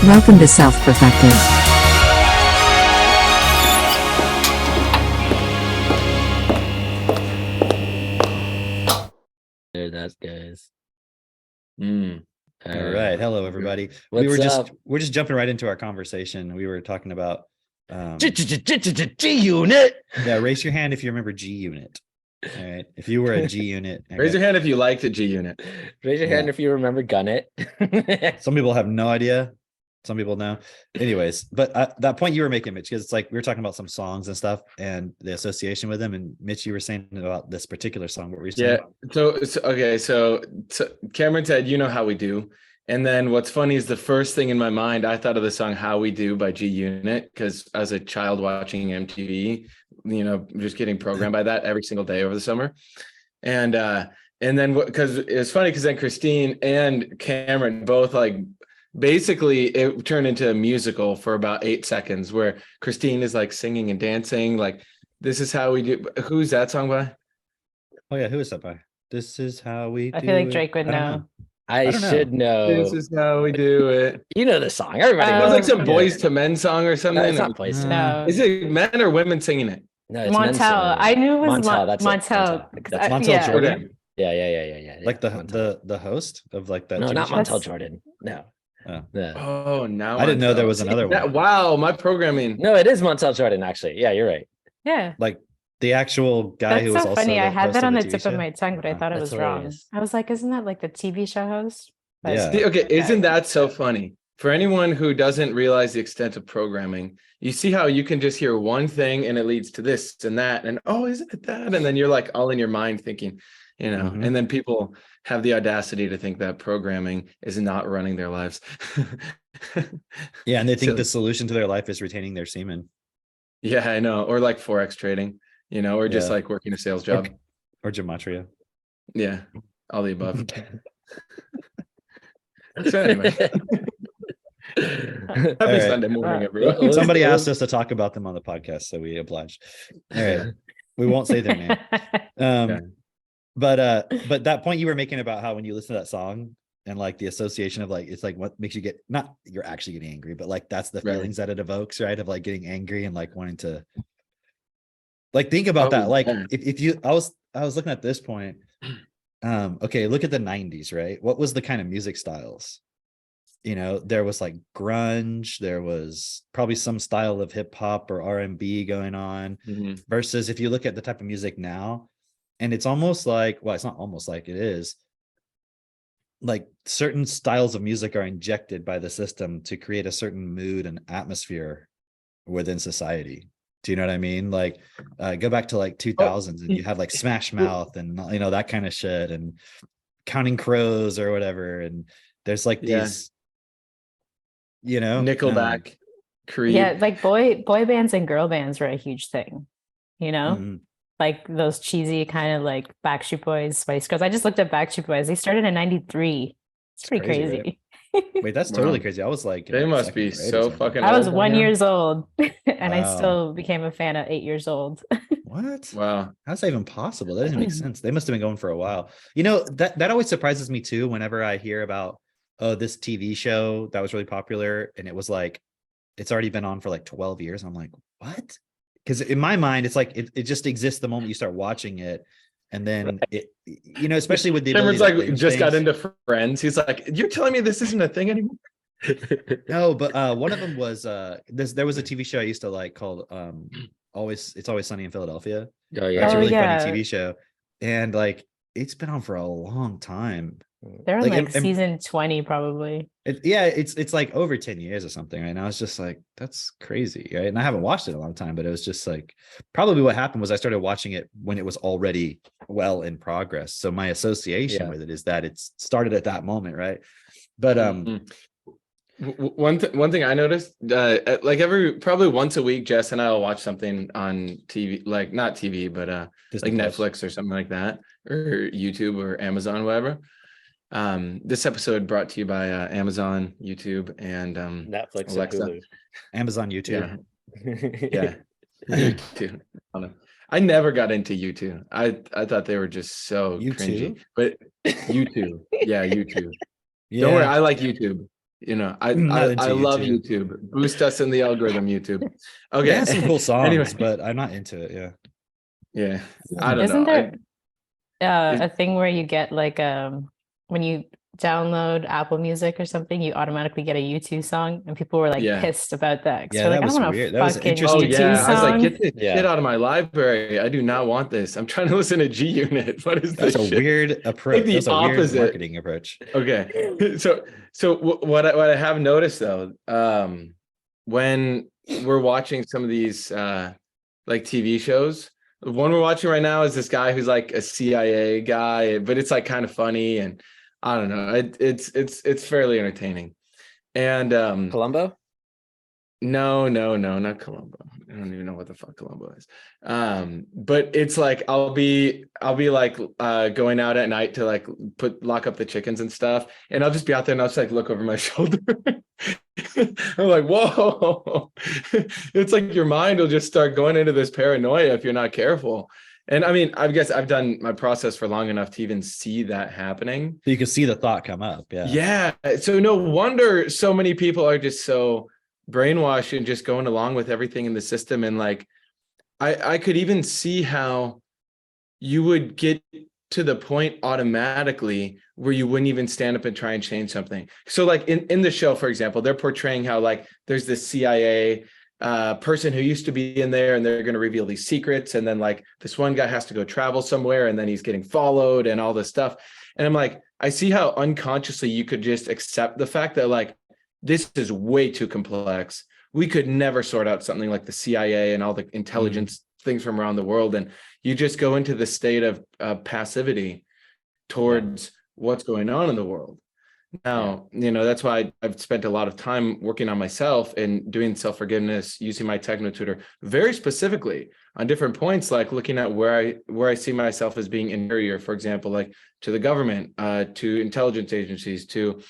Welcome to Self-Perfected. There that guys. All right. Hello, everybody. What's We're just jumping right into our conversation. We were talking about G Unit. yeah, raise your hand if you remember G Unit. All right. If you were a G Unit. Raise your hand if you liked a G Unit. Raise your hand if you remember Gun It. Some people have no idea. Some people know. Anyways, but that point you were making, Mitch, because it's like we were talking about some songs and stuff and the association with them. And Mitch, you were saying about this particular song. What were you saying? Yeah. So Cameron said, "You know how we do." And then what's funny is the first thing in my mind, I thought of the song "How We Do" by G Unit, because as a child watching MTV, just getting programmed by that every single day over the summer. And then because it's funny because then Christine and Cameron both basically it turned into a musical for about 8 seconds where Christine is like singing and dancing like "This Is How We Do." Who's that song by? Oh yeah, who is that by? This is how we do I feel like it. Drake would know. I should know. This is how we do it. You know the song. Everybody It knows was like it. some Boys to Men song or something. No, it's not Boys to Men. No. Is it men or women singing it? No, it's men's Montel. song. I knew it was Montel. That's it. Montel. That's Montel yeah. Jordan. Yeah. Like Montel. the host of like that. No, TV not show? Montel Jordan. No. Oh. No. Oh, now I didn't know there was See, another one. Wow, my programming. No, it is Montel Jordan, actually. Yeah, you're right. Yeah. Like the actual guy That's who was so also funny. the I had host that of on the TV tip show. of my tongue, but I thought it That's was wrong. hilarious. I was like, isn't that like the TV show host? But Yeah. See, okay, isn't that so funny? For anyone who doesn't realize the extent of programming, you see how you can just hear one thing and it leads to this and that, and oh, isn't it that? And then you're like all in your mind thinking, Mhm. and then people have the audacity to think that programming is not running their lives. Yeah, and they think So- the solution to their life is retaining their semen. Yeah, I know. Or like Forex trading, or just Yeah. like working a sales job. Or gematria. Yeah, all the above. So anyway, happy right. Sunday morning, Wow. everyone. Somebody asked us to talk about them on the podcast, so we obliged. All right. We won't say their name. Yeah. But that point you were making about how when you listen to that song and like the association of like it's like what makes you get not you're actually getting angry, but like that's the Right. feelings that it evokes, right? Of like getting angry and like wanting to like think about that. Like yeah. if you I was looking at this point. Okay, look at the 90s, right? What was the kind of music styles? There was like grunge, there was probably some style of hip hop or R&B going on, Mhm. versus if you look at the type of music now, and it's almost like, well, it's not almost like, it is like certain styles of music are injected by the system to create a certain mood and atmosphere within society. Do you know what I mean? Like go back to like 2000s and you have like Smash Mouth and that kind of shit and Counting Crows or whatever, and there's like Yeah. these Nickelback, Creed. Yeah, like boy bands and girl bands were a huge thing, mhm. like those cheesy kind of like Backstreet Boys, Spice Girls. I just looked at Backstreet Boys. They started in 93. It's pretty crazy, crazy. right? Wait, that's Wow. totally crazy. I was like, in, They like, must second be grade or so something. fucking I was old 1 now. years old and I Wow. still became a fan at 8 years old. What? Wow. How's that even possible? That doesn't make sense. They must have been going for a while. That always surprises me too whenever I hear about this TV show that was really popular and it was like it's already been on for like 12 years. I'm like, what? Because in my mind, it's like it just exists the moment you start watching it. And then it especially with the Cameron's ability like to binge just got things. into Friends. He's like, you're telling me this isn't a thing anymore? No, but one of them was there was a TV show I used to like called It's Always Sunny in Philadelphia. Oh It's a Oh, really yeah. funny TV show. And like it's been on for a long time. They're Like, like and- season 20 probably. It's like over 10 years or something right now. It's just like that's crazy, right? And I haven't watched it in a long time, but it was just like probably what happened was I started watching it when it was already well in progress. So my association Yeah. with it is that it's started at that moment, right? But One thing I noticed, like probably once a week, Jess and I will watch something on TV, like not TV, but Disney like Plus. Netflix or something like that, or YouTube or Amazon, whatever. This episode brought to you by Amazon, YouTube, and Netflix Alexa. and Amazon, YouTube. Hulu. Yeah, YouTube. I never got into YouTube. I thought they were just so YouTube? cringy, but YouTube, yeah, YouTube. Yeah. Don't worry, I like YouTube. You know, I Not into love YouTube. YouTube. Boost us in the algorithm, YouTube. It Okay. has some cool songs, Anyway, but I'm not into it. Yeah. yeah, I don't Isn't know. there It- a thing where you get like when you download Apple Music or something, you automatically get a YouTube song, and people were like Yeah. pissed about that. 'Cause Yeah, they're like, that I was don't want a weird. That was fucking interesting. Oh YouTube yeah, I was like, song. get this Yeah. shit out of my library. I do not want this. I'm trying to listen to G Unit. What is That's this a shit? weird approach. the That's a weird opposite. marketing approach. Okay. What I have noticed though, when we're watching some of these like TV shows, the one we're watching right now is this guy who's like a CIA guy, but it's like kind of funny, and I don't know. It's fairly entertaining. And Columbo? no, not Columbo. I don't even know what the fuck Columbo is. But it's like I'll be like going out at night to like lock up the chickens and stuff, and I'll just be out there and I'll just like look over my shoulder. I'm like, whoa. It's like your mind will just start going into this paranoia if you're not careful. And I mean, I guess I've done my process for long enough to even see that happening. So you can see the thought come up. Yeah. Yeah. So no wonder so many people are just so brainwashed and just going along with everything in the system. And like, I could even see how you would get to the point automatically where you wouldn't even stand up and try and change something. So like in the show, for example, they're portraying how like there's this CIA person who used to be in there, and they're going to reveal these secrets. And then like this one guy has to go travel somewhere, and then he's getting followed and all this stuff. And I'm like, I see how unconsciously you could just accept the fact that like, this is way too complex. We could never sort out something like the CIA and all the intelligence things from around the world. And you just go into the state of passivity towards what's going on in the world. Now, you know, that's why I've spent a lot of time working on myself and doing self-forgiveness, using my techno tutor very specifically on different points, like looking at where I see myself as being inferior, for example, like to the government, to intelligence agencies, to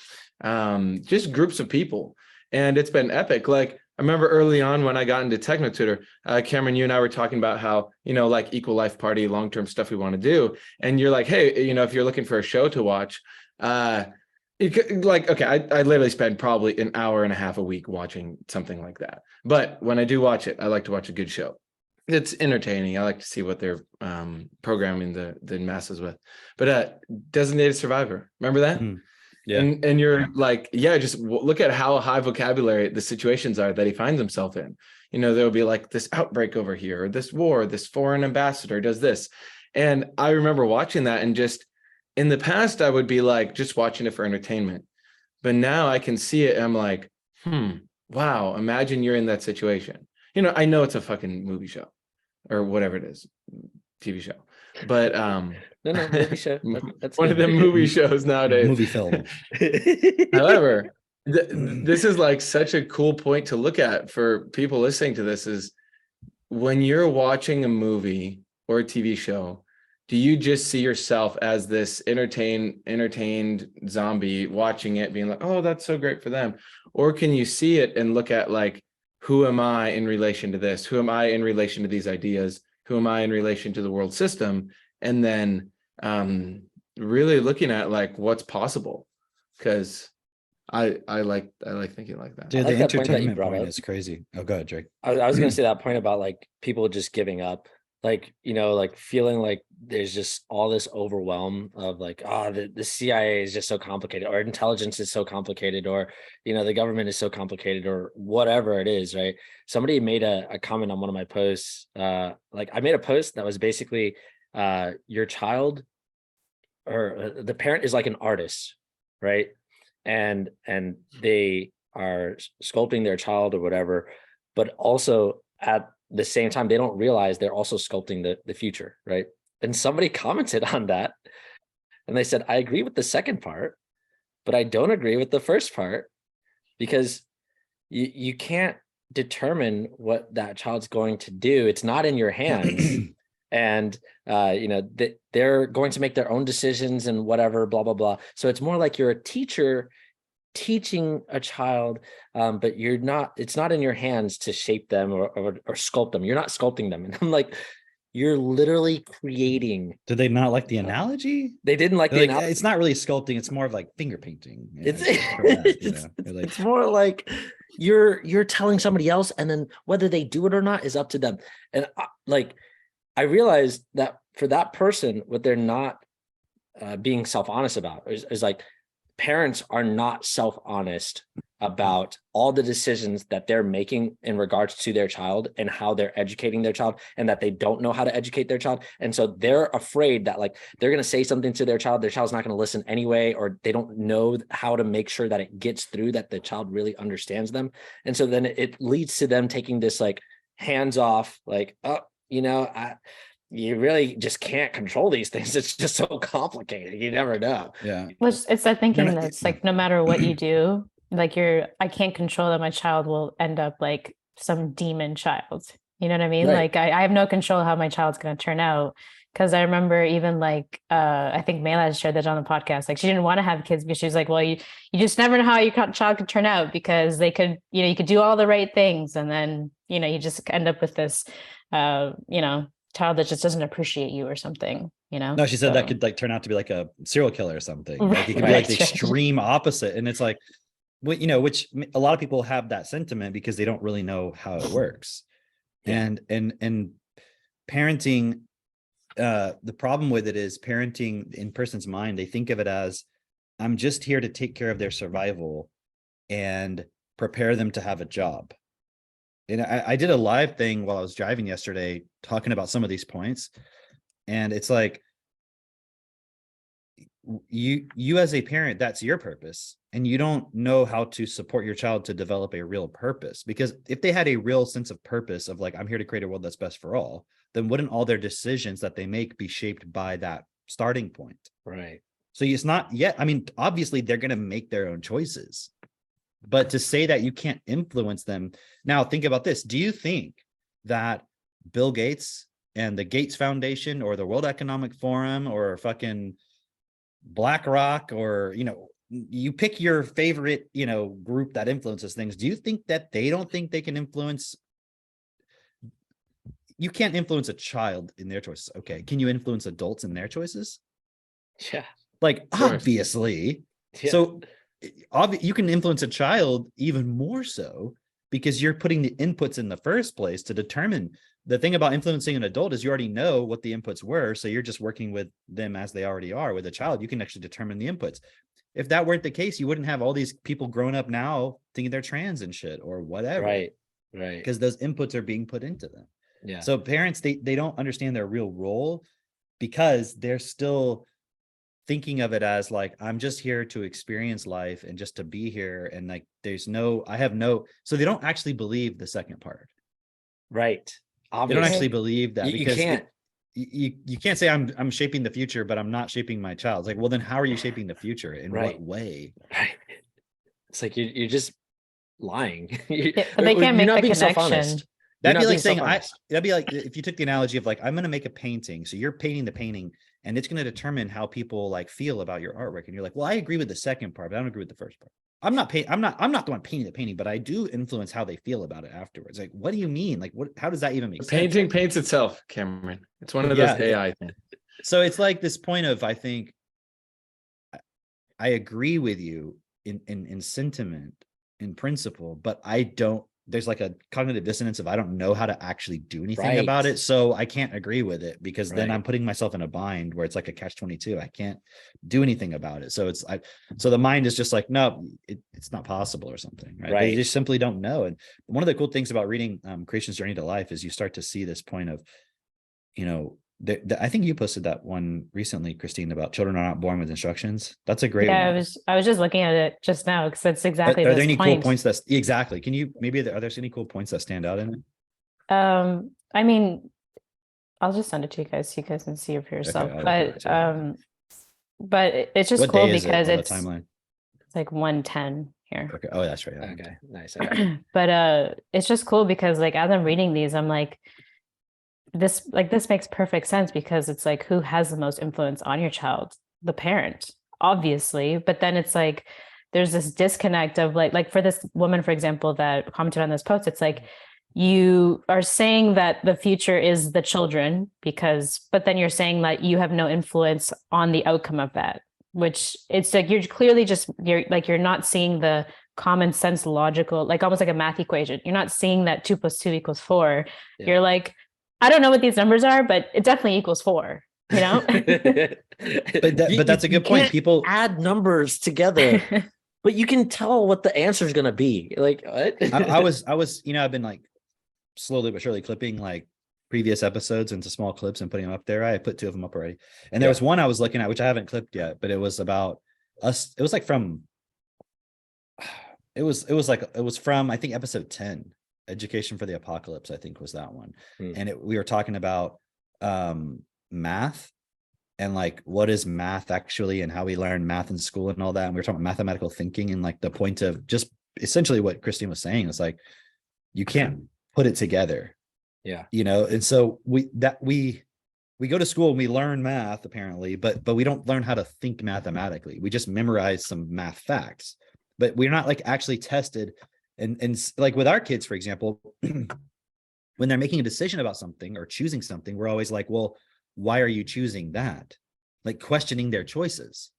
just groups of people. And it's been epic. Like I remember early on when I got into techno tutor, Cameron, you and I were talking about how, you know, like equal life party, long-term stuff we want to do. And you're like, hey, you know, if you're looking for a show to watch, like, okay, I literally spend probably an hour and a half a week watching something like that. But when I do watch it, I like to watch a good show. It's entertaining. I like to see what they're programming the masses with. But Designated Survivor, remember that? Yeah. And you're like, yeah, just look at how high vocabulary the situations are that he finds himself in. You know, there'll be like this outbreak over here, or this war, this foreign ambassador does this. And I remember watching that, and just in the past, I would be like just watching it for entertainment. But now I can see it, and I'm like, wow, imagine you're in that situation. You know, I know it's a fucking movie show or whatever it is, TV show. But No, movie show. That's one good. of them movie shows nowadays. Movie film. However, this is like such a cool point to look at for people listening to this, is when you're watching a movie or a TV show, do you just see yourself as this entertained zombie watching it being like, oh, that's so great for them? Or can you see it and look at like, who am I in relation to this? Who am I in relation to these ideas? Who am I in relation to the world system? And then really looking at like what's possible, because I like thinking like that. Dude, I like the that point that you entertainment brought point up. is crazy. Oh, go ahead, Drake. I was going to say that point about like people just giving up, like, you know, like feeling like there's just all this overwhelm of like, oh, the CIA is just so complicated, or intelligence is so complicated, or, you know, the government is so complicated, or whatever it is, right? Somebody made a comment on one of my posts. Like I made a post that was basically your child or the parent is like an artist, right? And they are sculpting their child or whatever, but also at the same time, they don't realize they're also sculpting the future, right? And somebody commented on that, and they said, I agree with the second part, but I don't agree with the first part, because you can't determine what that child's going to do. It's not in your hands. And you know, they're going to make their own decisions and whatever, blah blah blah. So it's more like you're a teacher teaching a child, but it's not in your hands to shape them or sculpt them. You're not sculpting them. And I'm like, you're literally creating. Did they not like the analogy? They didn't like They're the like, analogy. it's not really sculpting, it's more of like finger painting. Yeah, It's just for that, you it's, know? They're like, it's more like you're telling somebody else, and then whether they do it or not is up to them. And like I realized that for that person, what they're not being self-honest about is like parents are not self-honest about all the decisions that they're making in regards to their child and how they're educating their child, and that they don't know how to educate their child. And so they're afraid that like they're going to say something to their child's not going to listen anyway, or they don't know how to make sure that it gets through, that the child really understands them. And so then it leads to them taking this like hands off, like, oh, you really just can't control these things. It's just so complicated. You never know. yeah. Which it's that thinking not- that's like, no matter what you do, like I can't control that my child will end up like some demon child. You know what I mean? Right. Like I have no control how my child's going to turn out. Because I remember even like, I think Mayla shared that on the podcast. Like she didn't want to have kids because she was like, well, you just never know how your child could turn out, because they could, you could do all the right things. And then, you just end up with this, child that just doesn't appreciate you or something, No, she said that So- could like turn out to be like a serial killer or something. Right, Like it could be like the right. extreme opposite. And it's like, which a lot of people have that sentiment because they don't really know how it works. Yeah. And parenting, the problem with it is parenting in person's mind, they think of it as, I'm just here to take care of their survival and prepare them to have a job. And I did a live thing while I was driving yesterday talking about some of these points. And it's like, you as a parent, that's your purpose. And you don't know how to support your child to develop a real purpose. Because if they had a real sense of purpose of like, I'm here to create a world that's best for all, then wouldn't all their decisions that they make be shaped by that starting point? Right. So it's not yet. I mean, obviously they're going to make their own choices, but to say that you can't influence them. Now, think about this. Do you think that Bill Gates and the Gates Foundation or the World Economic Forum or fucking BlackRock, or, you pick your favorite, group that influences things. Do you think that they don't think they can influence? You can't influence a child in their choices. Okay. Can you influence adults in their choices? Yeah. Like, Of course. obviously. Yeah. So you can influence a child even more so because you're putting the inputs in the first place to determine. The thing about influencing an adult is you already know what the inputs were. So you're just working with them as they already are. With a child, you can actually determine the inputs. If that weren't the case, you wouldn't have all these people growing up now thinking they're trans and shit or whatever. Right. Because those inputs are being put into them. Yeah. So parents, they don't understand their real role because they're still thinking of it as like, I'm just here to experience life and just to be here. And like, so they don't actually believe the second part. Right. They don't Obviously. actually believe that You because can't. you can't say I'm shaping the future, but I'm not shaping my child. It's like, well, then how are you shaping the future? In Right. what way? Right. It's like you're just lying. Yeah, but they can't make the connection. That'd be like saying that'd be like if you took the analogy of like, I'm going to make a painting. So you're painting the painting and it's going to determine how people like feel about your artwork. And you're like, well, I agree with the second part, but I don't agree with the first part. I'm not the one painting the painting, but I do influence how they feel about it afterwards. Like, what do you mean? Like, how does that even make The sense? painting paints itself, Cameron. It's one of those AI things. So it's like this point of, I think I agree with you in sentiment, in principle, but there's like a cognitive dissonance of I don't know how to actually do anything about it. So I can't agree with it because then I'm putting myself in a bind where it's like a catch-22. I can't do anything about it. So so the mind is just like, no, it's not possible or something. Right. They just simply don't know. And one of the cool things about reading Creation's Journey to Life is you start to see this point of, I think you posted that one recently, Christine, about children are not born with instructions. That's a great one. I was just looking at it just now because that's exactly. Are there any point. cool points exactly? Can you are there any cool points that stand out in it? I mean, I'll just send it to you guys so you guys can see it for yourself. Okay, but it's just what cool day is because it it's timeline. It's like 110 here. Okay. Oh, that's right. Okay. Nice. Okay. But it's just cool because like as I'm reading these, I'm like, this makes perfect sense because it's like, who has the most influence on your child? The parent, obviously. But then it's like there's this disconnect of like for this woman, for example, that commented on this post, it's like you are saying that the future is the children but then you're saying that you have no influence on the outcome of that, which it's like you're clearly you're not seeing the common sense logical, like almost like a math equation. You're not seeing that 2 + 2 = 4. Yeah. You're like, I don't know what these numbers are, but it definitely equals 4. But that's a good point. People add numbers together, but you can tell what the answer is going to be. Like, what? I was, I've been like slowly but surely clipping like previous episodes into small clips and putting them up there. I put 2 of them up already. And there was one I was looking at, which I haven't clipped yet, but it was about us. It was like from, it was from, I think, episode 10, Education for the Apocalypse, I think was that one. And we were talking about math and like, what is math actually, and how we learn math in school and all that. And we were talking about mathematical thinking, and like the point of just essentially what Christine was saying is like, you can't put it together. Yeah. And so we go to school and we learn math apparently, but we don't learn how to think mathematically. We just memorize some math facts, but we're not like actually tested. And like with our kids, for example, when they're making a decision about something or choosing something, we're always like, well, why are you choosing that? Like questioning their choices.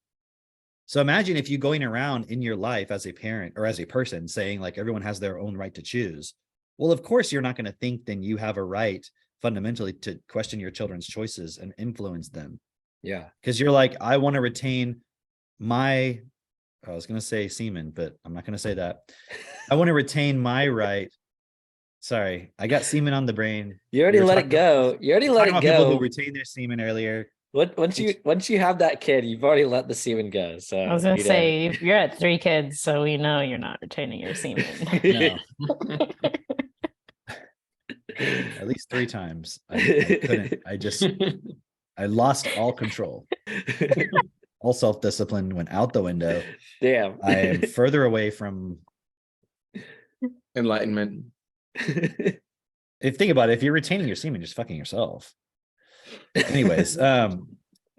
So imagine if you going around in your life as a parent or as a person saying like everyone has their own right to choose. Well, of course, you're not going to think then you have a right fundamentally to question your children's choices and influence them. Yeah. Because you're like, I want to retain I was going to say semen, but I'm not going to say that. I want to retain my right. Sorry, I got semen on the brain. You already let it go. You already let it go. People who retain their semen earlier. Once you have that kid, you've already let the semen go. So I was gonna say you're at 3 kids, so we know you're not retaining your semen. No. At least 3 times. I couldn't. I lost all control. All self-discipline went out the window. Damn. I am further away from enlightenment. If think about it, if you're retaining your semen, you're just fucking yourself. Anyways, what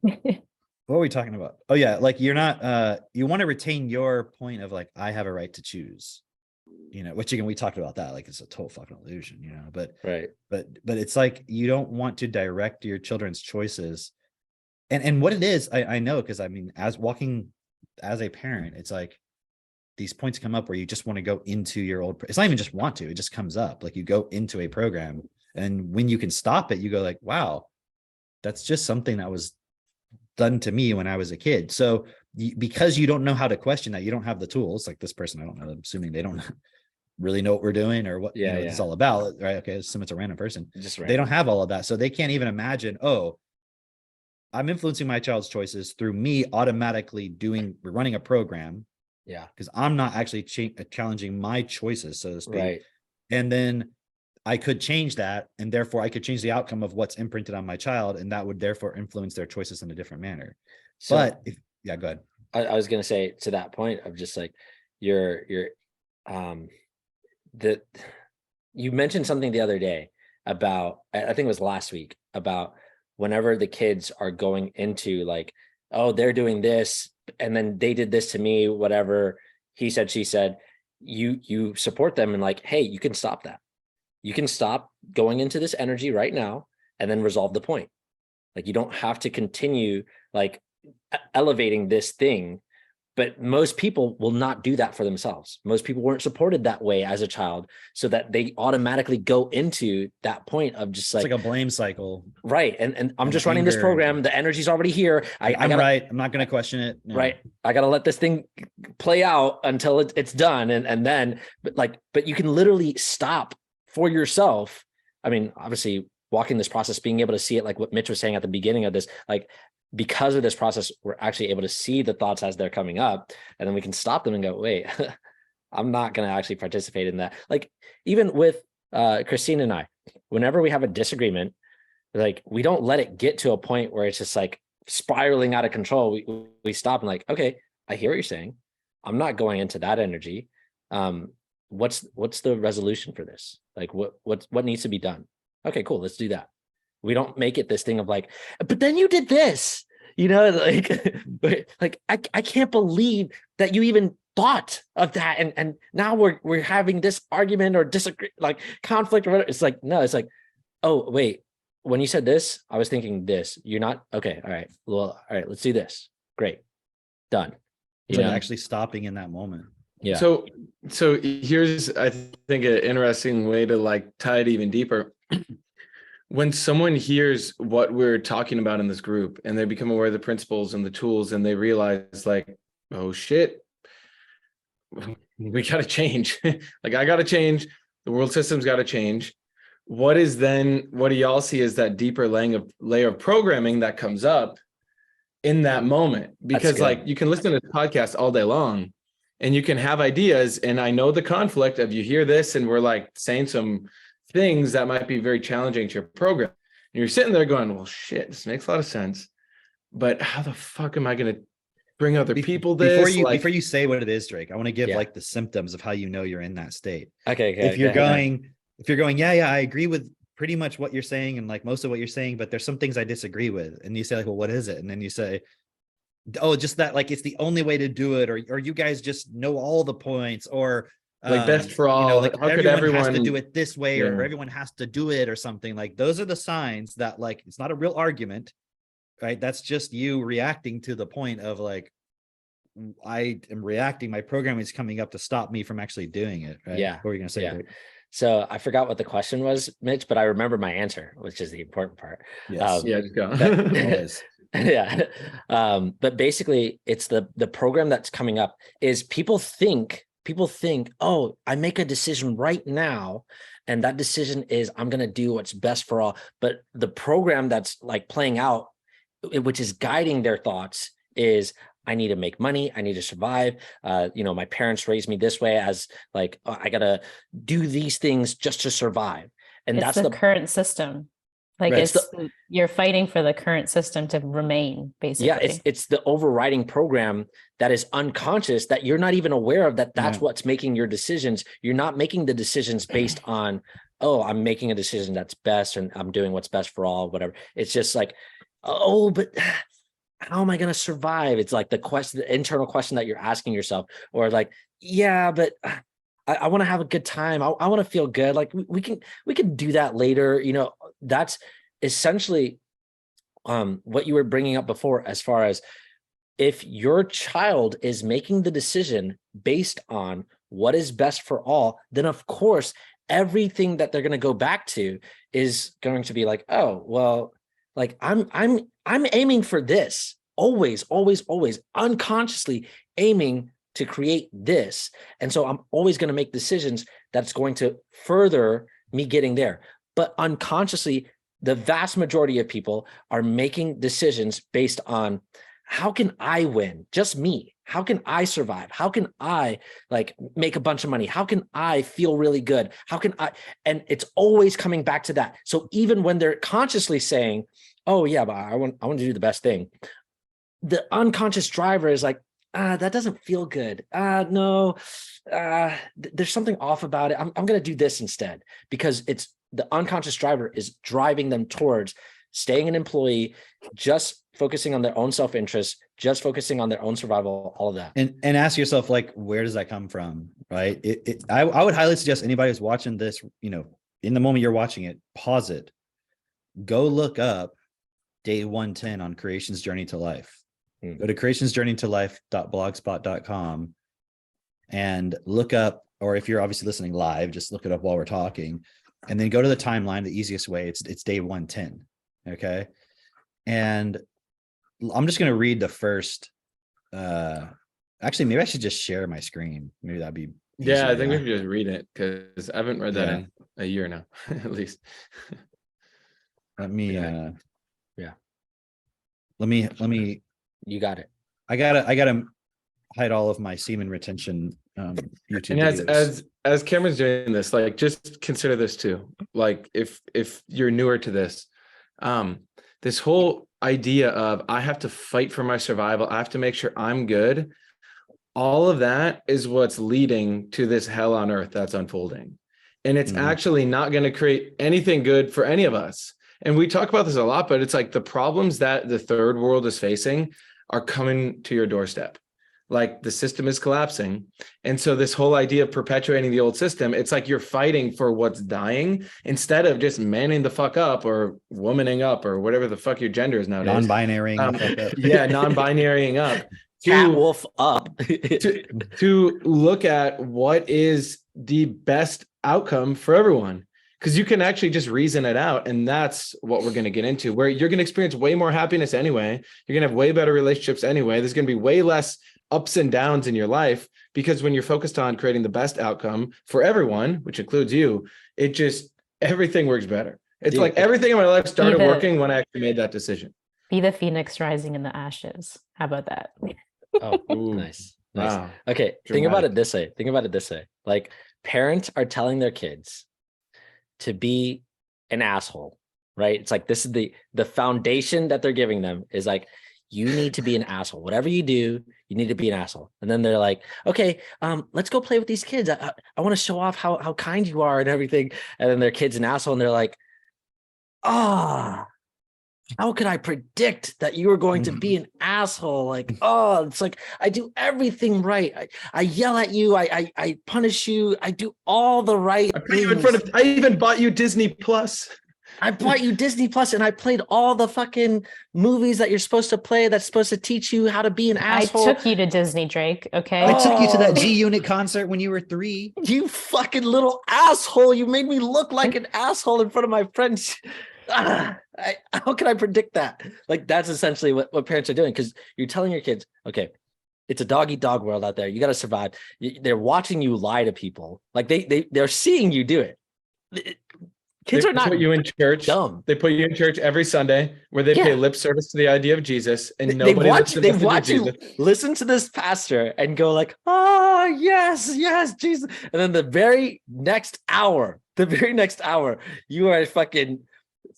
are we talking about? Oh yeah, like you're not you want to retain your point of like, I have a right to choose, which again we talked about that, like it's a total fucking illusion, but right. But it's like you don't want to direct your children's choices. And what it is, I know, because I mean, as a parent, it's like these points come up where you just want to go into your old, it's not even just want to, it just comes up. Like you go into a program, and when you can stop it, you go like, wow, that's just something that was done to me when I was a kid. So because you don't know how to question that, you don't have the tools. Like this person, I don't know, I'm assuming they don't really know what we're doing or what it's all about, right? Okay, assume it's a random person. Just random. They don't have all of that. So they can't even imagine, oh, I'm influencing my child's choices through me automatically running a program. Yeah. Because I'm not actually challenging my choices, so to speak. Right. And then I could change that, and therefore I could change the outcome of what's imprinted on my child, and that would therefore influence their choices in a different manner. So, but go ahead. I was going to say to that point of just like you mentioned something the other day about, I think it was last week, about whenever the kids are going into like, oh, they're doing this, and then they did this to me, whatever he said, she said, you support them and like, hey, you can stop that. You can stop going into this energy right now and then resolve the point. Like you don't have to continue like elevating this thing. But most people will not do that for themselves. Most people weren't supported that way as a child, so that they automatically go into that point of just like, it's like a blame cycle. Right. And I'm just running this program. The energy's already here. I'm right. I'm not going to question it. No. Right. I got to let this thing play out until it's done. And then, but you can literally stop for yourself. I mean, obviously walking this process, being able to see it, like what Mitch was saying at the beginning of this, like, because of this process, we're actually able to see the thoughts as they're coming up, and then we can stop them and go, wait, I'm not going to actually participate in that. Like even with Christine and I, whenever we have a disagreement, like we don't let it get to a point where it's just like spiraling out of control. We stop and like, okay, I hear what you're saying. I'm not going into that energy. What's the resolution for this? Like what needs to be done? Okay, cool. Let's do that. We don't make it this thing of like, but then you did this, like I can't believe that you even thought of that, and now we're having this argument or disagree, like conflict or whatever. It's like, no, it's like, oh wait, when you said this, I was thinking this. You're not okay. All right, well, all right, let's do this. Great, done. It's like actually stopping in that moment. Yeah. So here's, I think, an interesting way to like tie it even deeper. When someone hears what we're talking about in this group and they become aware of the principles and the tools, and they realize like, oh shit, we got to change. Like, I got to change. The world system's got to change. What do y'all see as that deeper layer of programming that comes up in that moment? Because like, you can listen to this podcast all day long and you can have ideas. And I know the conflict of, you hear this and we're like saying some things that might be very challenging to your program. And you're sitting there going, well, shit, this makes a lot of sense. But how the fuck am I going to bring other people this? Before you say what it is, Drake, I want to give like the symptoms of how you know you're in that state. Okay. If you're going, yeah, I agree with pretty much what you're saying and like most of what you're saying, but there's some things I disagree with. And you say like, well, what is it? And then you say, oh, just that, like, it's the only way to do it, or you guys just know all the points, or like best for all, like how everyone has to do it this way, or everyone has to do it or something. Like, those are the signs that like it's not a real argument, right? That's just you reacting to the point of like, I am reacting, my programming is coming up to stop me from actually doing it, right? Yeah. What were you gonna say? Yeah. So I forgot what the question was, Mitch, but I remember my answer, which is the important part. Yes. Just go. Yeah. But basically it's the program that's coming up is people think, oh, I make a decision right now, and that decision is I'm going to do what's best for all. But the program that's like playing out, which is guiding their thoughts, is I need to make money. I need to survive. My parents raised me this way, as like, I got to do these things just to survive. And it's that's the current system. Like, right, you're fighting for the current system to remain, basically. Yeah, it's the overriding program that is unconscious, that you're not even aware of, that's what's making your decisions. You're not making the decisions based on, oh, I'm making a decision that's best and I'm doing what's best for all, whatever. It's just like, oh, but how am I going to survive? It's like the internal question that you're asking yourself, or like, yeah, but I want to have a good time. I want to feel good. Like we can do that later. That's essentially what you were bringing up before, as far as if your child is making the decision based on what is best for all, then of course, everything that they're going to go back to is going to be like, oh, well, like I'm aiming for this, always unconsciously aiming to create this. And so I'm always going to make decisions that's going to further me getting there. But unconsciously, the vast majority of people are making decisions based on, how can I win? Just me. How can I survive? How can I like make a bunch of money? How can I feel really good? How can I? And it's always coming back to that. So even when they're consciously saying, oh yeah, but I want to do the best thing, the unconscious driver is like, that doesn't feel good. No, there's something off about it. I'm going to do this instead, because it's the unconscious driver is driving them towards staying an employee, just focusing on their own self-interest, just focusing on their own survival, all of that. And ask yourself, like, where does that come from? Right. I would highly suggest anybody who's watching this, in the moment you're watching it, pause it, go look up day 110 on Creation's Journey to Life. Go to creationsjourneytolife.blogspot.com and look up, or if you're obviously listening live, just look it up while we're talking, and then go to the timeline. The easiest way, it's day 110. Okay. And I'm just going to read the first, actually, maybe I should just share my screen. Maybe that'd be easier. Yeah, I think we should just read it, because I haven't read that in a year now, at least. Let me, let me, you got it. I gotta hide all of my semen retention YouTube and videos. as Cameron's doing this, like, just consider this too. Like, if you're newer to this, this whole idea of I have to fight for my survival, I have to make sure I'm good, all of that is what's leading to this hell on earth that's unfolding. And it's actually not going to create anything good for any of us. And we talk about this a lot, but it's like the problems that the third world is facing are coming to your doorstep. like the system is collapsing. And so this whole idea of perpetuating the old system, it's like you're fighting for what's dying instead of just manning the fuck up or womaning up or whatever the fuck your gender is nowadays. Non-binarying the fuck up. Yeah, non-binarying up. Cat wolf up. to look at what is the best outcome for everyone. Because you can actually just reason it out. And that's what we're going to get into, where you're going to experience way more happiness anyway. You're going to have way better relationships anyway. There's going to be way less ups and downs in your life, because when you're focused on creating the best outcome for everyone, which includes you, it just, everything works better. It's like everything in my life started working when I actually made that decision. Be the phoenix rising in the ashes. How about that? Oh, nice. Wow. Okay, think about it this way. Think about it this way. Like, parents are telling their kids to be an asshole, right? It's like, this is the foundation that they're giving them is like, you need to be an asshole. Whatever you do, you need to be an asshole. And then they're like, okay, let's go play with these kids. I want to show off how kind you are and everything. And then their kid's an asshole and they're like, how could I predict that you were going to be an asshole? Like, it's like, I do everything right. I yell at you. I punish you. I do all the right things. I even bought you Disney Plus. I bought you Disney Plus and I played all the fucking movies that you're supposed to play that's supposed to teach you how to be an asshole. I took you to Disney, Drake. Okay. I took you to that G-Unit concert when you were 3. You fucking little asshole. You made me look like an asshole in front of my friends. How can I predict that? Like, that's essentially what parents are doing, because you're telling your kids, okay, it's a dog eat dog world out there. You got to survive. They're watching you lie to people. Like they're seeing you do it. Kids are not put you in church. Dumb. They put you in church every Sunday where they pay lip service to the idea of Jesus, and nobody they watch you listen to this pastor and go like, yes, Jesus. And then the very next hour, you are fucking,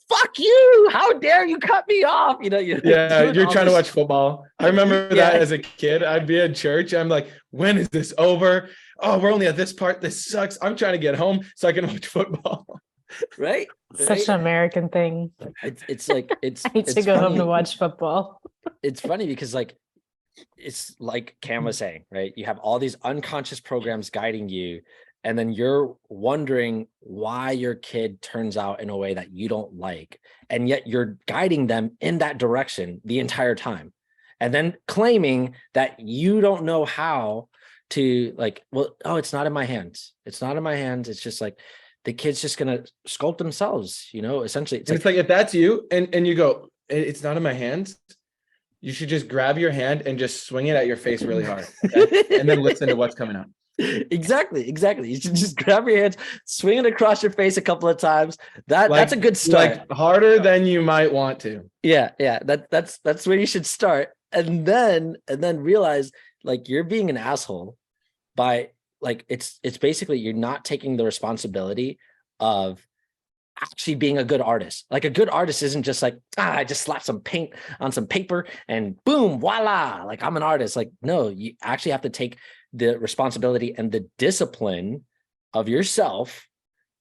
fuck you. How dare you cut me off? You're trying to watch football. I remember that as a kid. I'd be in church. I'm like, when is this over? Oh, we're only at this part. This sucks. I'm trying to get home so I can watch football. Right? Such an American thing. It's like, it's I need to go home to watch football. It's funny because it's like Cam was saying, right? You have all these unconscious programs guiding you, and then you're wondering why your kid turns out in a way that you don't like, and yet you're guiding them in that direction the entire time, and then claiming that you don't know how to, like, it's not in my hands. It's not in my hands. It's just like, the kid's just going to sculpt themselves, essentially. It's like, if that's you and you go, it's not in my hands, you should just grab your hand and just swing it at your face really hard. Okay? And then listen to what's coming out. Exactly. You should just grab your hands, swing it across your face a couple of times. That's a good start. Like, harder than you might want to. Yeah. That's where you should start. And then realize, like, you're being an asshole by, like, it's basically, you're not taking the responsibility of actually being a good artist. Like, a good artist isn't just like, I just slap some paint on some paper and boom, voila, like, I'm an artist. Like, no, you actually have to take the responsibility and the discipline of yourself.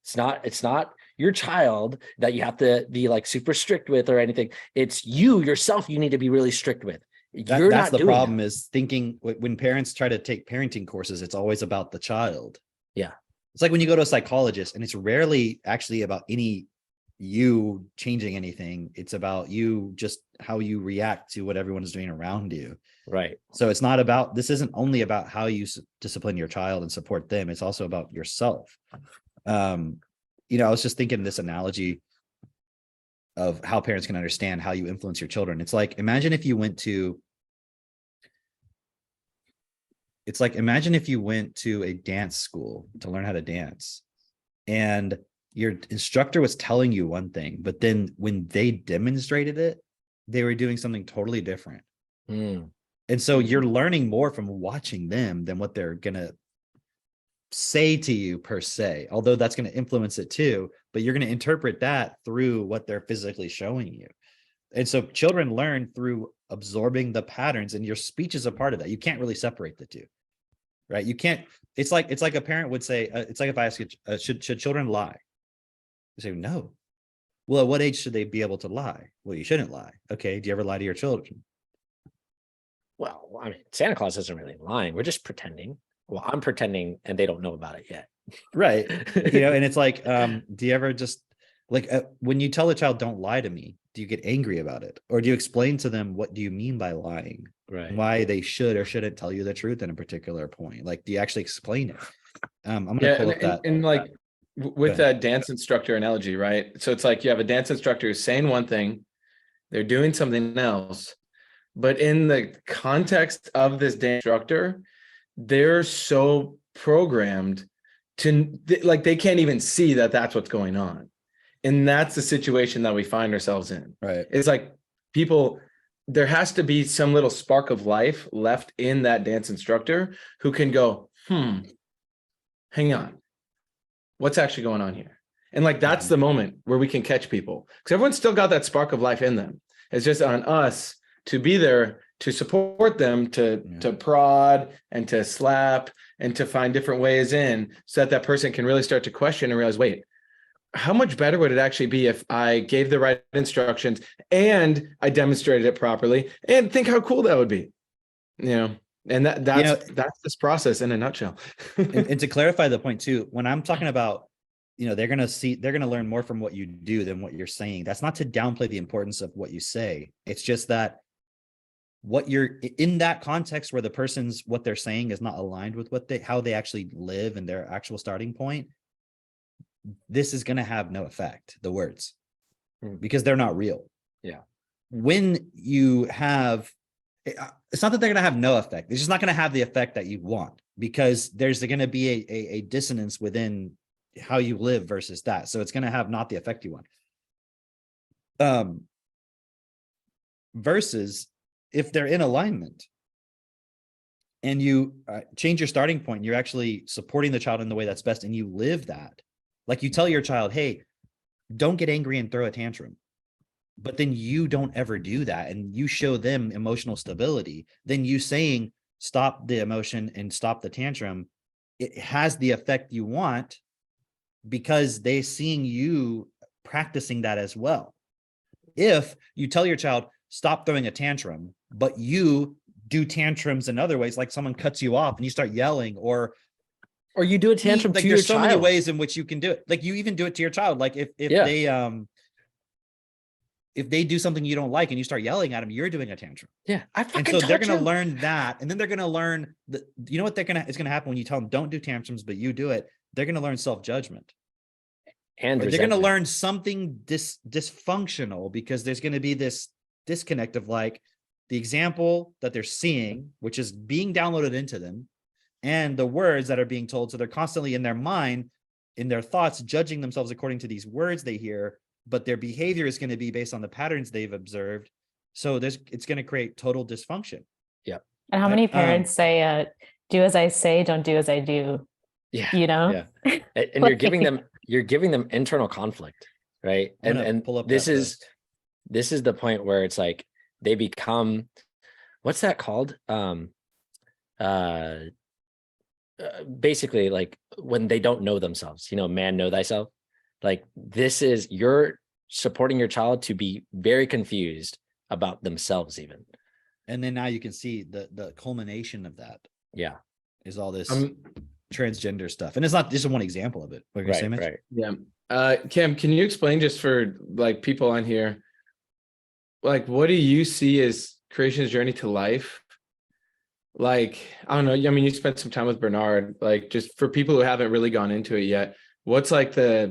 It's not your child that you have to be like super strict with or anything. It's you yourself you need to be really strict with. That's the problem, is thinking when parents try to take parenting courses, it's always about the child. Yeah. It's like when you go to a psychologist, and it's rarely actually about you changing anything. It's about you, just how you react to what everyone is doing around you. Right. So this isn't only about how you discipline your child and support them. It's also about yourself. I was just thinking this analogy of how parents can understand how you influence your children. It's like, imagine if you went to a dance school to learn how to dance, and your instructor was telling you one thing, but then when they demonstrated it, they were doing something totally different. And so you're learning more from watching them than what they're going to say to you per se, although that's going to influence it too, but you're going to interpret that through what they're physically showing you. And so children learn through absorbing the patterns, and your speech is a part of that. You can't really separate the two, right? You can't. It's like a parent would say, it's like if I ask you, should children lie? You say no. Well, at what age should they be able to lie? Well, you shouldn't lie. Okay, do you ever lie to your children? well, I mean, Santa Claus isn't really lying. We're just pretending. Well, I'm pretending and they don't know about it yet. Right. And it's like, do you ever just like when you tell a child, don't lie to me, do you get angry about it? Or do you explain to them, what do you mean by lying? Right. Why they should or shouldn't tell you the truth in a particular point? Like, do you actually explain it? I'm going to pull up that. And like with that dance instructor analogy, right? So it's like you have a dance instructor who's saying one thing, they're doing something else, but in the context of this dance instructor, they're so programmed to like they can't even see that that's what's going on. And that's the situation that we find ourselves in. Right. It's like people, there has to be some little spark of life left in that dance instructor who can go, hang on, what's actually going on here? And like that's the moment where we can catch people, because everyone's still got that spark of life in them. It's just on us to be there to support them, to prod and to slap and to find different ways in, so that person can really start to question and realize, wait, how much better would it actually be if I gave the right instructions and I demonstrated it properly, and think how cool that would be, and that's this process in a nutshell. and to clarify the point too, when I'm talking about, they're going to learn more from what you do than what you're saying. That's not to downplay the importance of what you say. It's just that what you're in that context where what they're saying is not aligned with how they actually live and their actual starting point. This is going to have no effect, the words, because they're not real. Yeah. When you have, it's not that they're going to have no effect. It's just not going to have the effect that you want, because there's going to be a dissonance within how you live versus that. So it's going to have not the effect you want. Versus if they're in alignment and you change your starting point, you're actually supporting the child in the way that's best, and you live that. Like you tell your child, hey, don't get angry and throw a tantrum. But then you don't ever do that, and you show them emotional stability. Then you saying, stop the emotion and stop the tantrum, it has the effect you want, because they're seeing you practicing that as well. If you tell your child, stop throwing a tantrum, but you do tantrums in other ways, like someone cuts you off and you start yelling, or you do a tantrum like to your there's so child. many ways in which you can do it. Like you even do it to your child. Like if they do something you don't like and you start yelling at them, you're doing a tantrum. Yeah. And so they're going to learn that. And then they're going to learn that, what it's going to happen when you tell them don't do tantrums, but you do it. They're going to learn self-judgment. And they're going to learn something dysfunctional, because there's going to be this disconnect of like the example that they're seeing, which is being downloaded into them, and the words that are being told. So they're constantly in their mind, in their thoughts, judging themselves according to these words they hear, but their behavior is going to be based on the patterns they've observed. So it's going to create total dysfunction. Yeah. And how many parents say, do as I say, don't do as I do? Yeah. Yeah. And you're giving them internal conflict, right? And pull up this is the point where it's like they become, what's that called? Basically like when they don't know themselves, man, know thyself. Like this is, you're supporting your child to be very confused about themselves even. And then now you can see the culmination of that. Yeah. Is all this transgender stuff. And it's not, this is one example of it. Right. Yeah. Cam, can you explain, just for like people on here, like what do you see as creation's journey to life? Like, I don't know. I mean, you spent some time with Bernard, like just for people who haven't really gone into it yet, what is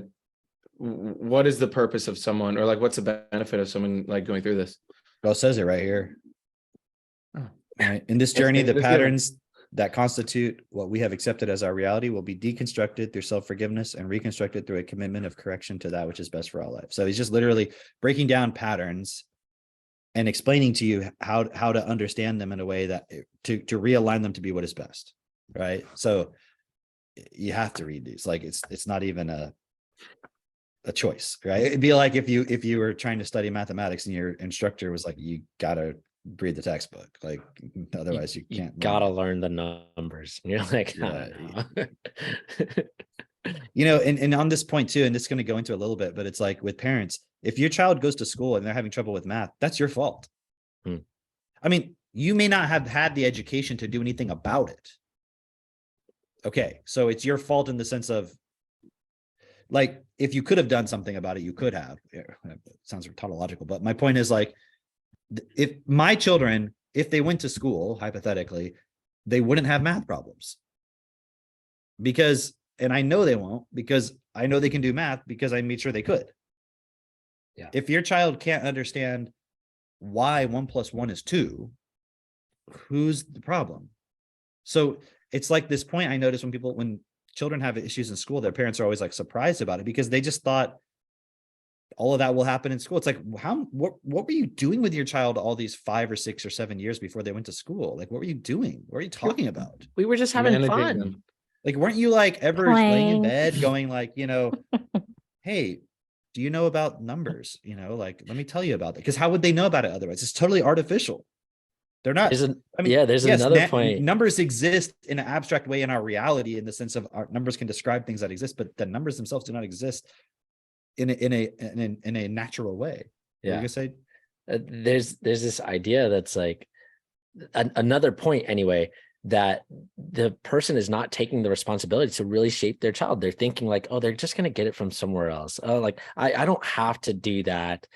the purpose of someone, or like, what's the benefit of someone like going through this? Well, it says it right here. Oh. Right. In this journey, the patterns that constitute what we have accepted as our reality will be deconstructed through self-forgiveness and reconstructed through a commitment of correction to that which is best for all life. So he's just literally breaking down patterns and explaining to you how to understand them in a way that to realign them to be what is best. Right. So you have to read these. Like it's not even a choice, right? It'd be like if you were trying to study mathematics and your instructor was like, you gotta read the textbook, like otherwise you can't. You gotta learn the numbers. And you're like, and on this point too, and it's going to go into a little bit, but it's like with parents, if your child goes to school and they're having trouble with math, that's your fault. I mean, You may not have had the education to do anything about it. Okay, so it's your fault in the sense of, like, if you could have done something about it, you could have. It sounds tautological, but my point is, like, if my children, if they went to school, hypothetically, they wouldn't have math problems. Because, and I know they won't, because I know they can do math because I made sure they could. Yeah. If your child can't understand why 1 + 1 is 2, who's the problem? So it's like this point I notice when children have issues in school, their parents are always like surprised about it because they just thought all of that will happen in school. It's like, what were you doing with your child all these 5 or 6 or 7 years before they went to school? Like, what were you doing? What are you talking about? We were just having Managing fun. them. Like, weren't you like ever laying in Playing. bed going like, hey, do you know about numbers? Like, let me tell you about that. Because how would they know about it otherwise? It's totally artificial. They're not. There's Yes, another point. numbers exist in an abstract way in our reality, in the sense of our numbers can describe things that exist, but the numbers themselves do not exist in a natural way. Yeah. What are you gonna say? There's this idea that's like another point anyway, that the person is not taking the responsibility to really shape their child. They're thinking like, oh, they're just going to get it from somewhere else. Oh, like I don't have to do that.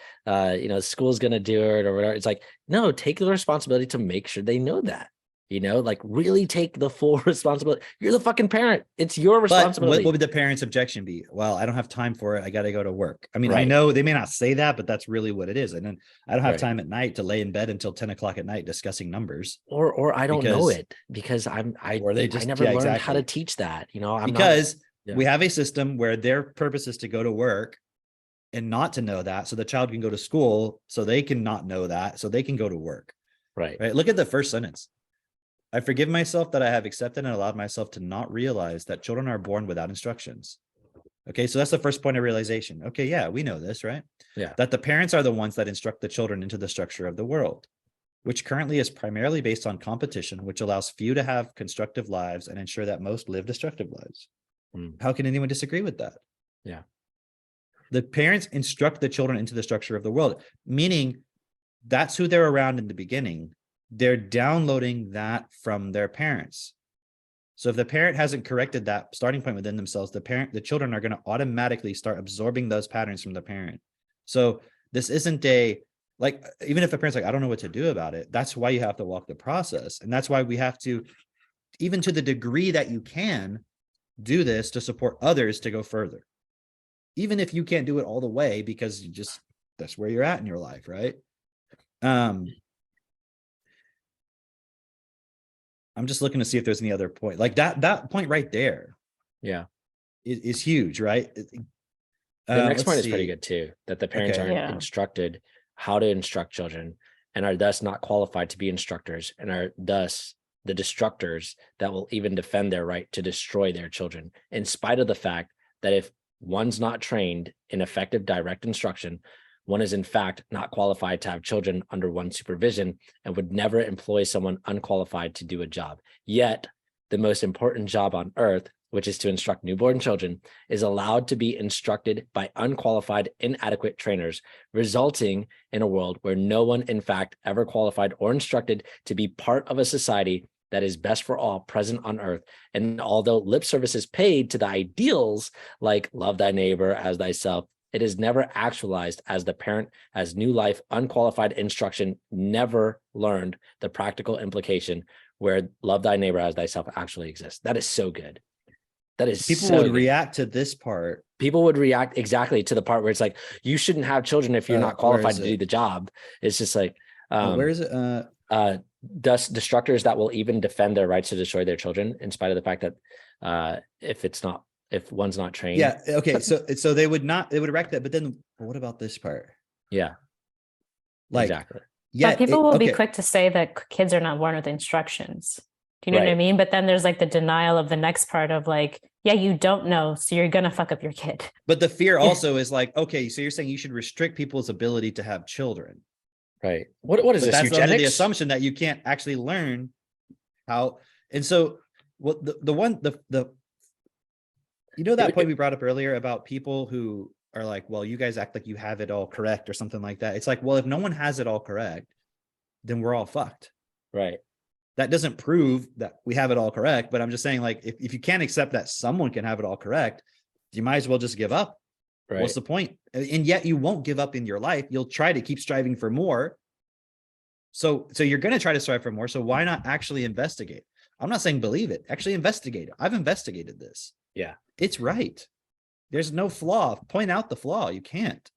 School's going to do it or whatever. It's like, no, take the responsibility to make sure they know that, like really take the full responsibility. You're the fucking parent. It's your responsibility. But what would the parent's objection be? Well, I don't have time for it. I got to go to work. I mean, I Right. know they may not say that, but that's really what it is. And then I don't have Right. time at night to lay in bed until 10 o'clock at night discussing numbers. Or I don't know it because I never learned how to teach that. We have a system where their purpose is to go to work and not to know that, so the child can go to school, so they can not know that, so they can go to work. Right. Look at the first sentence. I forgive myself that I have accepted and allowed myself to not realize that children are born without instructions. Okay, so that's the first point of realization. Okay, yeah, we know this, right? Yeah. That the parents are the ones that instruct the children into the structure of the world, which currently is primarily based on competition, which allows few to have constructive lives and ensure that most live destructive lives. How can anyone disagree with that? Yeah. The parents instruct the children into the structure of the world, meaning that's who they're around in the beginning. They're downloading that from their parents. So if the parent hasn't corrected that starting point within themselves, the children are going to automatically start absorbing those patterns from the parent. So this isn't even if a parent's like, I don't know what to do about it, that's why you have to walk the process. And that's why we have to, even to the degree that you can, do this to support others to go further. Even if you can't do it all the way, because that's where you're at in your life, right? I'm just looking to see if there's any other point like that point right there. Yeah. Is huge, right? The next point is pretty good too, that the parents aren't instructed how to instruct children and are thus not qualified to be instructors and are thus the destructors that will even defend their right to destroy their children, in spite of the fact that if one's not trained in effective direct instruction, one is in fact not qualified to have children under one's supervision and would never employ someone unqualified to do a job. Yet, the most important job on earth, which is to instruct newborn children, is allowed to be instructed by unqualified, inadequate trainers, resulting in a world where no one, in fact, ever qualified or instructed to be part of a society that is best for all present on earth. And although lip service is paid to the ideals like love thy neighbor as thyself, it is never actualized as the parent as new life, unqualified instruction, never learned the practical implication where love thy neighbor as thyself actually exists. That is so good. That is people so would good. react to this part. People would react exactly to the part where it's like, you shouldn't have children if you're not qualified to do the job. It's just like, where is it? Thus destructors that will even defend their rights to destroy their children, in spite of the fact that if one's not trained. Yeah. Okay. So they would erect that, but then what about this part? Yeah. Like, exactly. Yeah. But people will be quick to say that kids are not born with instructions. Do you know what I mean? But then there's like the denial of the next part of like, yeah, you don't know, so you're gonna fuck up your kid. But the fear also is like, okay, so you're saying you should restrict people's ability to have children. Right. What is this? That's eugenics? under the assumption that you can't actually learn how. And so what that point we brought up earlier about people who are like, well, you guys act like you have it all correct or something like that. It's like, well, if no one has it all correct, then we're all fucked. Right. That doesn't prove that we have it all correct, but I'm just saying, like, if you can't accept that someone can have it all correct, you might as well just give up. Right. What's the point? And yet you won't give up in your life. You'll try to keep striving for more. So you're going to try to strive for more. So why not actually investigate? I'm not saying believe it, actually investigate it. I've investigated this. Yeah. It's right. There's no flaw. Point out the flaw. You can't.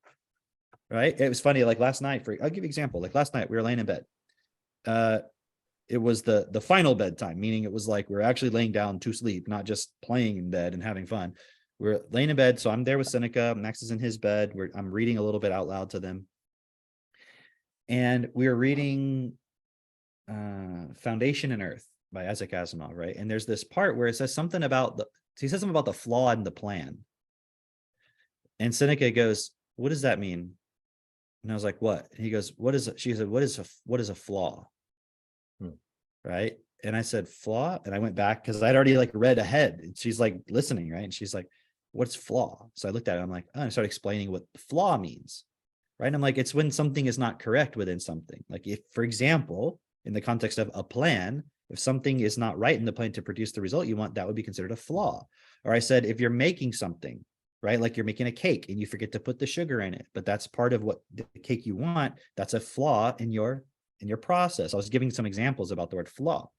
Right. It was funny. Like last night, I'll give you an example. Like last night we were laying in bed. It was the final bedtime, meaning it was like we we're actually laying down to sleep, not just playing in bed and having fun. We're laying in bed. So I'm there with Seneca. Max is in his bed. I'm reading a little bit out loud to them. And we were reading Foundation and Earth by Isaac Asimov, right? And there's this part where it says something about he says something about the flaw in the plan. And Seneca goes, "What does that mean?" And I was like, "What?" And he goes, she said, what is a flaw? Right. And I said, flaw. And I went back because I'd already like read ahead. And she's like listening, right? And she's like, what's flaw? So I looked at it. I'm like, oh, and I started explaining what flaw means. Right. And I'm like, it's when something is not correct within something. Like if, for example, in the context of a plan, if something is not right in the plan to produce the result you want, that would be considered a flaw. Or I said, if you're making something, right, like you're making a cake and you forget to put the sugar in it, but that's part of what the cake you want, that's a flaw in your process. I was giving some examples about the word flaw.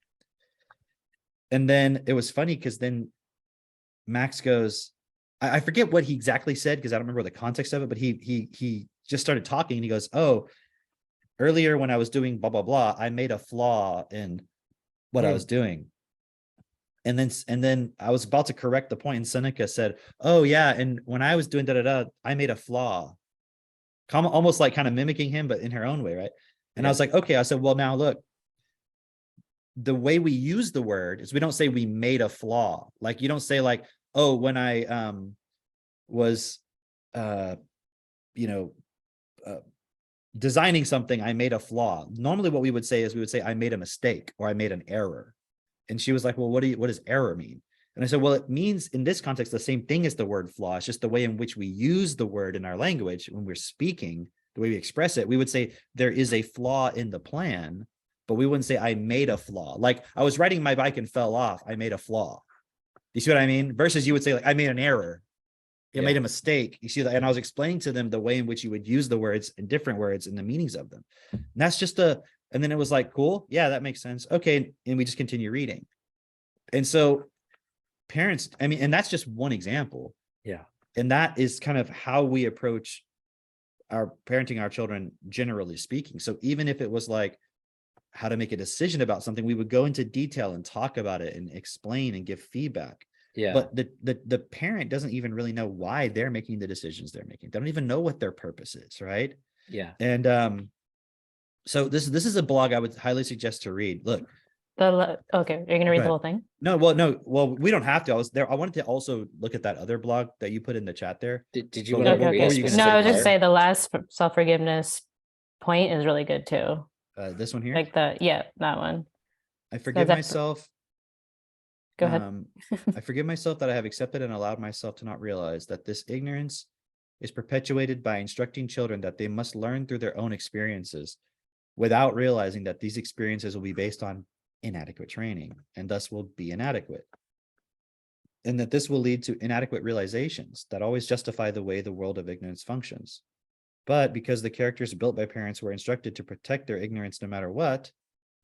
And then it was funny because then Max goes, I forget what he exactly said because I don't remember the context of it, but he just started talking and he goes, oh, earlier when I was doing blah, blah, blah, I made a flaw in what I was doing. And then I was about to correct the point and Seneca said, oh yeah, and when I was doing da-da-da, I made a flaw. Almost like kind of mimicking him, but in her own way, right? And I was like, okay. I said, well, now look, the way we use the word is we don't say we made a flaw. Like you don't say like, oh, when I was, designing something, I made a flaw. Normally what we would say is we would say, I made a mistake or I made an error. And she was like, well, what does error mean? And I said, well, it means in this context, the same thing as the word flaw. It's just the way in which we use the word in our language when we're speaking, the way we express it. We would say there is a flaw in the plan, but we wouldn't say I made a flaw. Like I was riding my bike and fell off. I made a flaw. You see what I mean? Versus you would say like, I made an error. You made a mistake. You see that? And I was explaining to them the way in which you would use the words and different words and the meanings of them. And that's just and then it was like, cool. Yeah, that makes sense. Okay. And we just continue reading. And so parents, I mean, and that's just one example. Yeah. And that is kind of how we approach our parenting our children, generally speaking. So even if it was like how to make a decision about something, we would go into detail and talk about it and explain and give feedback. Yeah. But the parent doesn't even really know why they're making the decisions they're making. They don't even know what their purpose is, right? Yeah. And so this is a blog I would highly suggest to read. Look. Okay, you're gonna read the whole thing? No, well, we don't have to. I wanted to also look at that other blog that you put in the chat there. Did you But want to what read were a you gonna specific No, I was just part? say the last self-forgiveness point is really good too. This one here. Like that one. I forgive myself. Go ahead. I forgive myself that I have accepted and allowed myself to not realize that this ignorance is perpetuated by instructing children that they must learn through their own experiences without realizing that these experiences will be based on inadequate training and thus will be inadequate. And that this will lead to inadequate realizations that always justify the way the world of ignorance functions. But because the characters built by parents were instructed to protect their ignorance no matter what,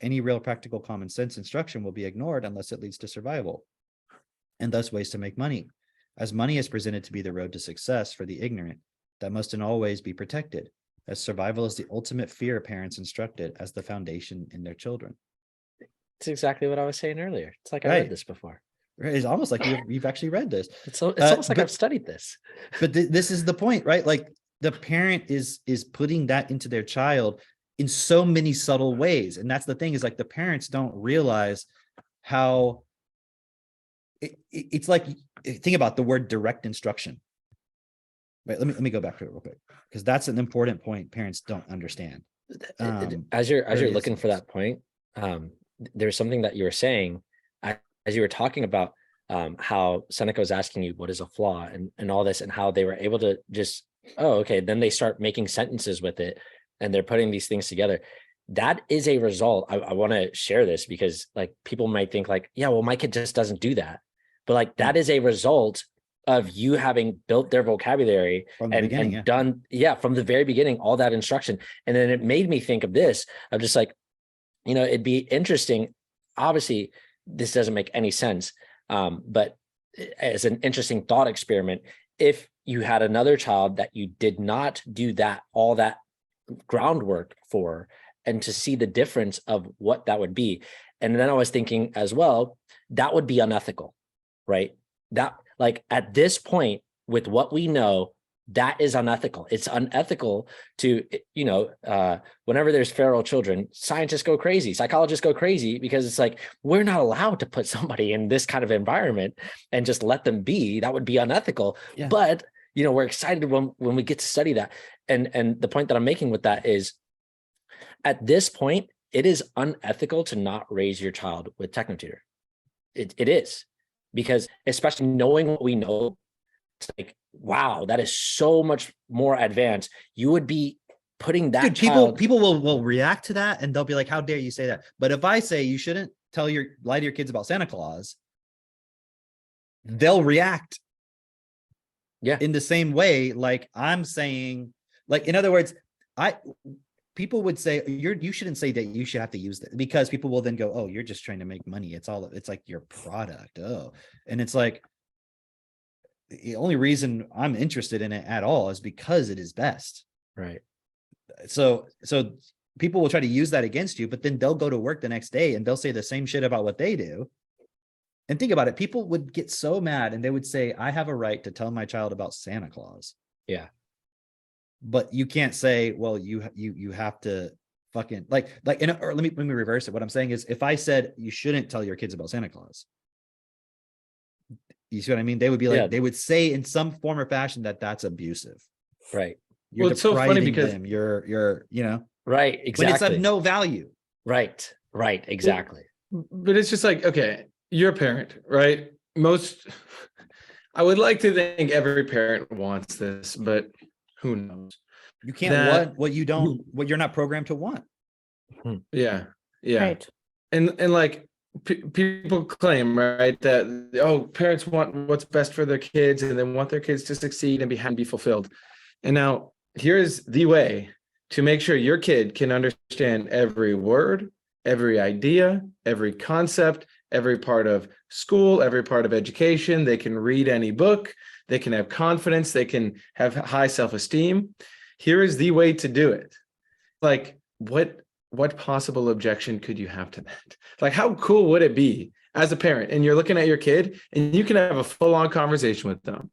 any real practical common sense instruction will be ignored unless it leads to survival, and thus ways to make money, as money is presented to be the road to success for the ignorant that must in all ways be protected, as survival is the ultimate fear parents instructed as the foundation in their children. It's exactly what I was saying earlier. It's like I Right. read this before. It's almost like you've actually read this. It's almost like I've studied this. But this is the point, right? Like the parent is putting that into their child in so many subtle ways. And that's the thing, is like the parents don't realize how it's like, think about the word direct instruction. Right. Let me go back to it real quick, because that's an important point parents don't understand. As you're looking for that point, there's something that you were saying as you were talking about how Seneca was asking you what is a flaw and all this, and how they were able to just, oh, okay, then they start making sentences with it and they're putting these things together. that is a result. I want to share this because like people might think like, yeah, well, my kid just doesn't do that. But like that is a result of you having built their vocabulary From the beginning, and done, from the very beginning, all that instruction. And then it made me think of this, of just like, it'd be interesting. Obviously, this doesn't make any sense. But as an interesting thought experiment, if you had another child that you did not do all that groundwork for, and to see the difference of what that would be. And then I was thinking as well, that would be unethical, right? That, like, at this point, with what we know, that is unethical. It's unethical to, whenever there's feral children, scientists go crazy, psychologists go crazy, because it's like, we're not allowed to put somebody in this kind of environment and just let them be. That would be unethical. Yeah. But, we're excited when we get to study that. And the point that I'm making with that is, at this point, it is unethical to not raise your child with technotutor. It is, because especially knowing what we know, it's like, wow, that is so much more advanced. You would be putting that child. People will react to that, and they'll be like, how dare you say that? But if I say you shouldn't lie to your kids about Santa Claus, they'll react in the same way. Like I'm saying, like, in other words, people would say you shouldn't say that you should have to use that, because people will then go, oh, you're just trying to make money. It's like your product. Oh, and it's like, the only reason I'm interested in it at all is because it is best. Right. So people will try to use that against you, but then they'll go to work the next day and they'll say the same shit about what they do. And think about it. People would get so mad and they would say, I have a right to tell my child about Santa Claus. Yeah. But you can't say, well, you have to fucking or let me reverse it. What I'm saying is, if I said you shouldn't tell your kids about Santa Claus, you see what I mean? They would be like, they would say in some form or fashion that that's abusive. Right. You're it's so funny because them. You're right. Exactly. But it's of no value. Right. Right. Exactly. But it's just like, okay, you're a parent, right? I would like to think every parent wants this, but who knows? You can't want what you're not programmed to want. Yeah. Yeah. Right. And like people claim, right, that, parents want what's best for their kids and they want their kids to succeed and be happy, be fulfilled. And now here's the way to make sure your kid can understand every word, every idea, every concept, every part of school, every part of education. They can read any book. They can have confidence. They can have high self-esteem. Here is the way to do it. Like, what possible objection could you have to that? Like, how cool would it be as a parent, and you're looking at your kid and you can have a full-on conversation with them,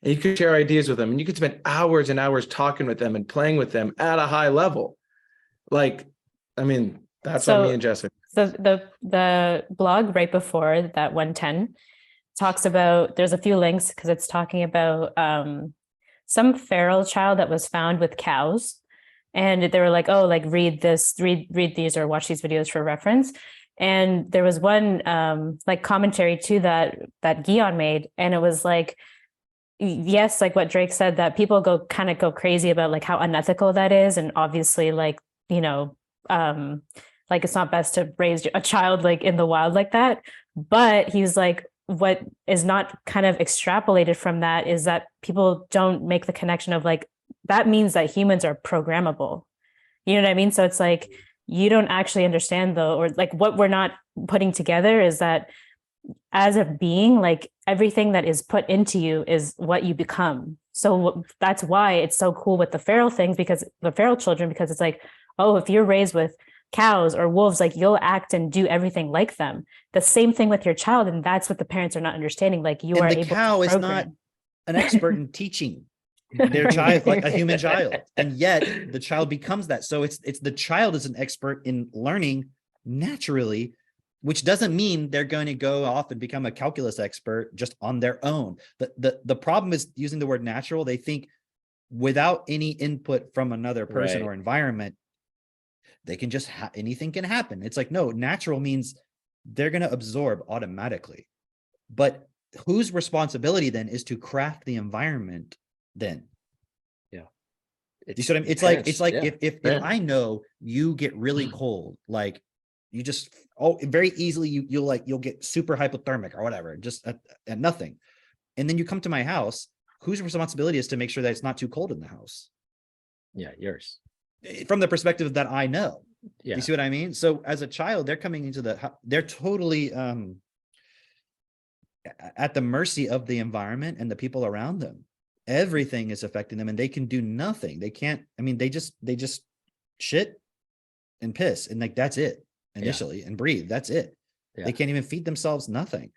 and you can share ideas with them, and you could spend hours and hours talking with them and playing with them at a high level. Like, I mean, that's on me and Jessica. So the blog right before that 110 talks about, there's a few links because it's talking about some feral child that was found with cows. And they were like, oh, like read these or watch these videos for reference. And there was one like commentary to that Guion made. And it was like, yes, like what Drake said, that people go crazy about like how unethical that is. And obviously, like, like it's not best to raise a child like in the wild like that. But he's like, what is not kind of extrapolated from that is that people don't make the connection of like, that means that humans are programmable. You know what I mean? So it's like, you don't actually understand though, or like what we're not putting together is that as a being, like everything that is put into you is what you become. So that's why it's so cool with the feral things, because the feral children, because it's like, oh, if you're raised with cows or wolves, like you'll act and do everything like them. The same thing with your child. And that's what the parents are not understanding. Like you are able to program. The cow is not an expert in teaching their child, like a human child. And yet the child becomes that. So it's the child is an expert in learning naturally, which doesn't mean they're going to go off and become a calculus expert just on their own. The problem is using the word natural. They think without any input from another person or environment, they can just anything can happen. It's like, no, natural means they're going to absorb automatically. But whose responsibility then is to craft the environment then? You see what I mean? It's like if I know you get really cold, like you just very easily you'll get super hypothermic or whatever, just at nothing. And then you come to my house, whose responsibility is to make sure that it's not too cold in the house? Yeah, yours. From the perspective that I know. Yeah. You see what I mean? So as a child, they're coming into they're totally at the mercy of the environment and the people around them. Everything is affecting them and they can do nothing. They can't, I mean, they just shit and piss and like that's it initially and breathe. That's it. Yeah. They can't even feed themselves, nothing.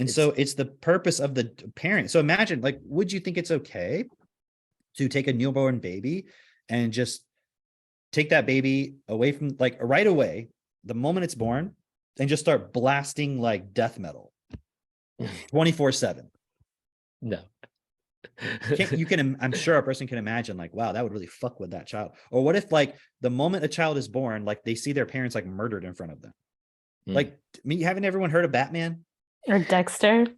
So it's the purpose of the parent. So imagine, like, would you think it's okay to take a newborn baby and just take that baby away from, like, right away, the moment it's born, and just start blasting like death metal 24/7? No. I'm sure a person can imagine, like, wow, that would really fuck with that child. Or what if, like, the moment a child is born, like they see their parents like murdered in front of them? Like, I mean, haven't everyone heard of Batman or Dexter? Do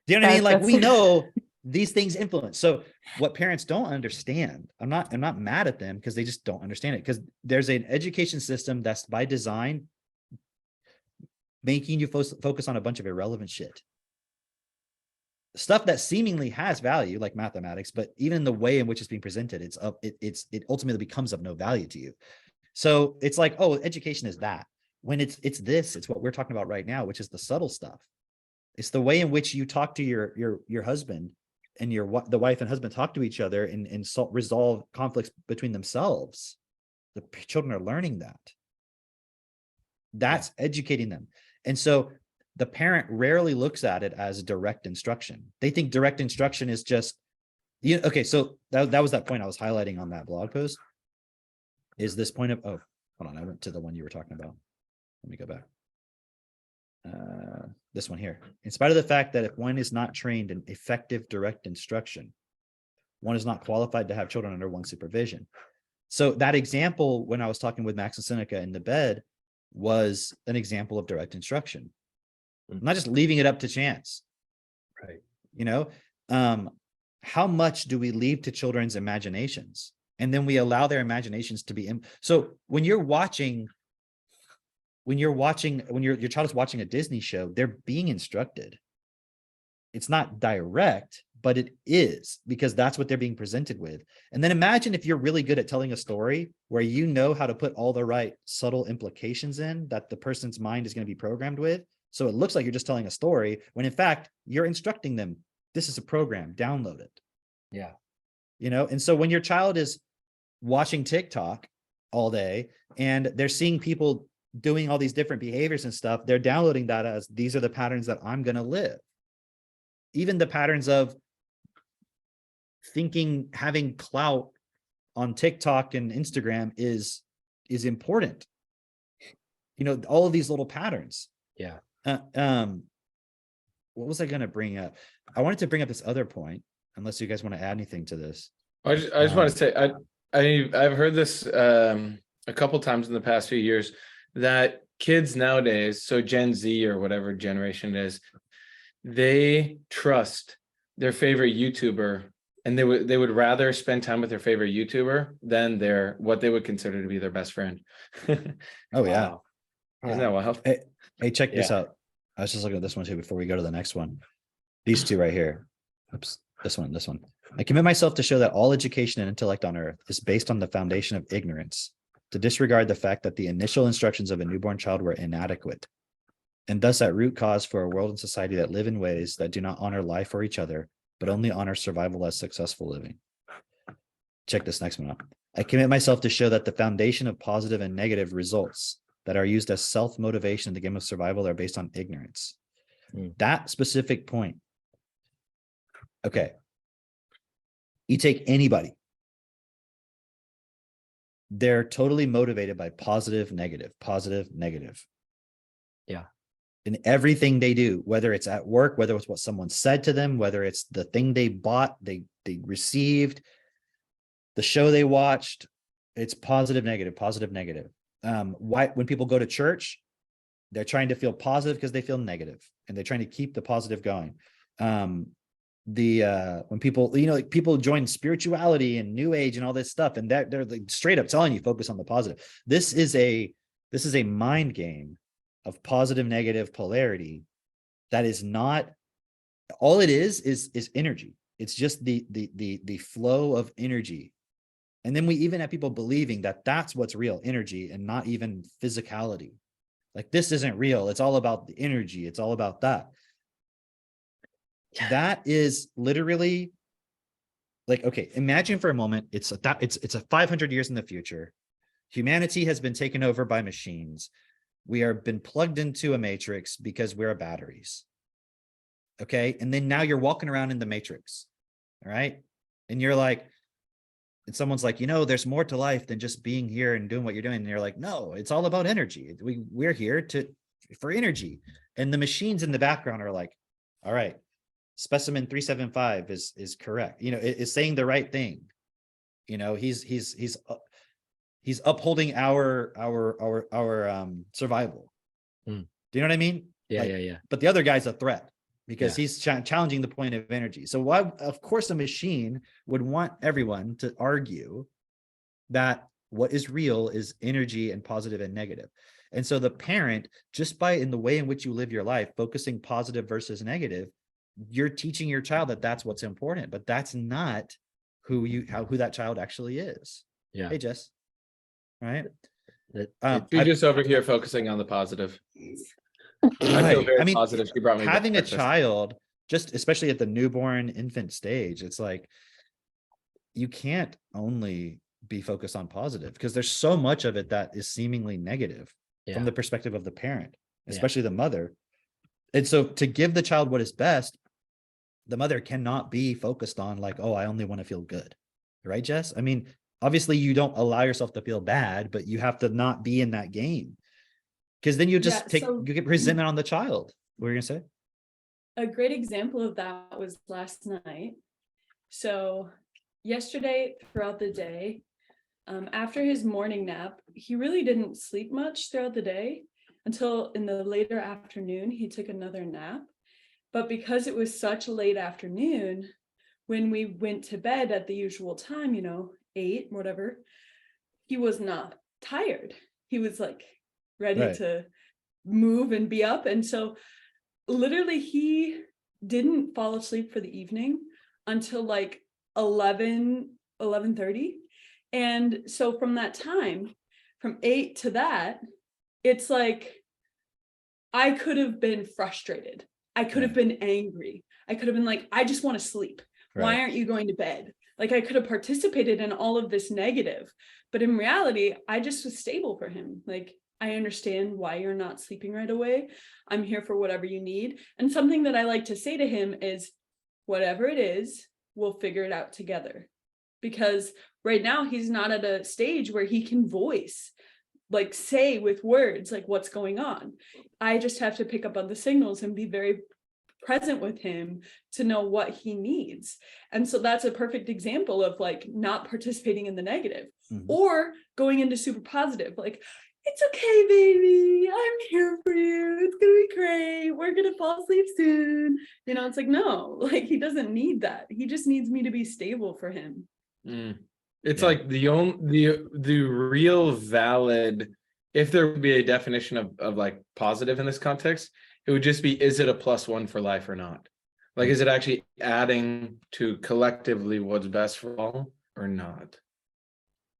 you know what I mean? Like, we know these things influence. So what parents don't understand, I'm not mad at them because they just don't understand it, because there's an education system that's by design making you focus on a bunch of irrelevant shit. Stuff that seemingly has value, like mathematics, but even the way in which it's being presented, it ultimately becomes of no value to you. So it's like, oh, education is that, when it's what we're talking about right now, which is the subtle stuff. It's the way in which you talk to your husband, and the wife and husband talk to each other and resolve conflicts between themselves. The children are learning that. That's educating them. And so the parent rarely looks at it as direct instruction. They think direct instruction is just, okay, so that was that point I was highlighting on that blog post, is this point of, oh, hold on, I went to the one you were talking about. Let me go back. This one here. In spite of the fact that if one is not trained in effective direct instruction, one is not qualified to have children under one's supervision. So that example, when I was talking with Max and Seneca in the bed, was an example of direct instruction. Not just leaving it up to chance. Right. How much do we leave to children's imaginations? And then we allow their imaginations to be so when your child is watching a Disney show, they're being instructed. It's not direct, but it is, because that's what they're being presented with. And then imagine if you're really good at telling a story where you know how to put all the right subtle implications in that the person's mind is going to be programmed with. So it looks like you're just telling a story when in fact you're instructing them. This is a program, download it. Yeah. And so when your child is watching TikTok all day and they're seeing people doing all these different behaviors and stuff, they're downloading that as, these are the patterns that I'm going to live. Even the patterns of thinking having clout on TikTok and Instagram is important. All of these little patterns. Yeah. What was I going to bring up? I wanted to bring up this other point, unless you guys want to add anything to this. I just want to say, I've heard this a couple times in the past few years, that kids nowadays, so Gen Z or whatever generation it is, they trust their favorite YouTuber, and they would rather spend time with their favorite YouTuber than what they would consider to be their best friend. Oh yeah. Wow. Isn't that wild? Hey, check this out. I was just looking at this one too before we go to the next one. These two right here. Oops, this one. I commit myself to show that all education and intellect on earth is based on the foundation of ignorance, to disregard the fact that the initial instructions of a newborn child were inadequate, and thus at root cause for a world and society that live in ways that do not honor life or each other, but only honor survival as successful living. Check this next one out. I commit myself to show that the foundation of positive and negative results that are used as self-motivation in the game of survival are based on ignorance. That specific point. Okay. You take anybody. They're totally motivated by positive, negative. Yeah. In everything they do, whether it's at work, whether it's what someone said to them, whether it's the thing they bought, they received, the show they watched, it's positive, negative. Why, when people go to church, they're trying to feel positive because they feel negative, and they're trying to keep the positive going. when people, like people join spirituality and new age and all this stuff, and they're like straight up telling you focus on the positive. This is a mind game of positive negative polarity that is not, all it is energy. It's just the flow of energy. And then we even have people believing that that's what's real, energy, and not even physicality. Like, this isn't real, it's all about the energy, it's all about that. That is literally like, okay, imagine for a moment, it's a 500 years in the future. Humanity has been taken over by machines. We are been plugged into a matrix because we're batteries. Okay. And then now you're walking around in the matrix. All right. And you're like, and someone's like, there's more to life than just being here and doing what you're doing. And you're like, no, it's all about energy. We're here for energy. And the machines in the background are like, all right, specimen 375 is correct. Is saying the right thing. He's upholding our survival. Do you know what I mean? Yeah, yeah. But the other guy's a threat because he's challenging the point of energy. So why, of course, a machine would want everyone to argue that what is real is energy and positive and negative. And so the parent, just by in the way in which you live your life, focusing positive versus negative, you're teaching your child that that's what's important, but that's not who that child actually is. Yeah. Hey, Jess. All right. You're just over here focusing on the positive. I feel very positive. She brought me having a child, just especially at the newborn infant stage, it's like you can't only be focused on positive because there's so much of it that is seemingly negative from the perspective of the parent, especially the mother. And so to give the child what is best, the mother cannot be focused on like, oh, I only want to feel good. Right, Jess? I mean, obviously you don't allow yourself to feel bad, but you have to not be in that game. Because then you just you get resentment on the child. What were you gonna say? A great example of that was last night. So yesterday throughout the day, after his morning nap, he really didn't sleep much throughout the day until in the later afternoon, he took another nap. But because it was such a late afternoon, when we went to bed at the usual time, 8, whatever, he was not tired. He was like ready to move and be up. And so literally he didn't fall asleep for the evening until like 11:30. And so from that time, from 8 to that, it's like I could have been frustrated. I could have been angry. I could have been like, I just want to sleep. Why aren't you going to bed? Like, I could have participated in all of this negative, but in reality, I just was stable for him. Like, I understand why you're not sleeping right away. I'm here for whatever you need. And something that I like to say to him is, whatever it is, we'll figure it out together. Because right now he's not at a stage where he can voice, like say with words, like what's going on. I just have to pick up on the signals and be very present with him to know what he needs. And so that's a perfect example of like not participating in the negative or going into super positive, like, it's okay, baby, I'm here for you, it's gonna be great, we're gonna fall asleep soon. It's like, no, like he doesn't need that. He just needs me to be stable for him. It's like the real valid, if there would be a definition of like positive in this context, it would just be, is it a +1 for life or not? Like, is it actually adding to collectively what's best for all or not?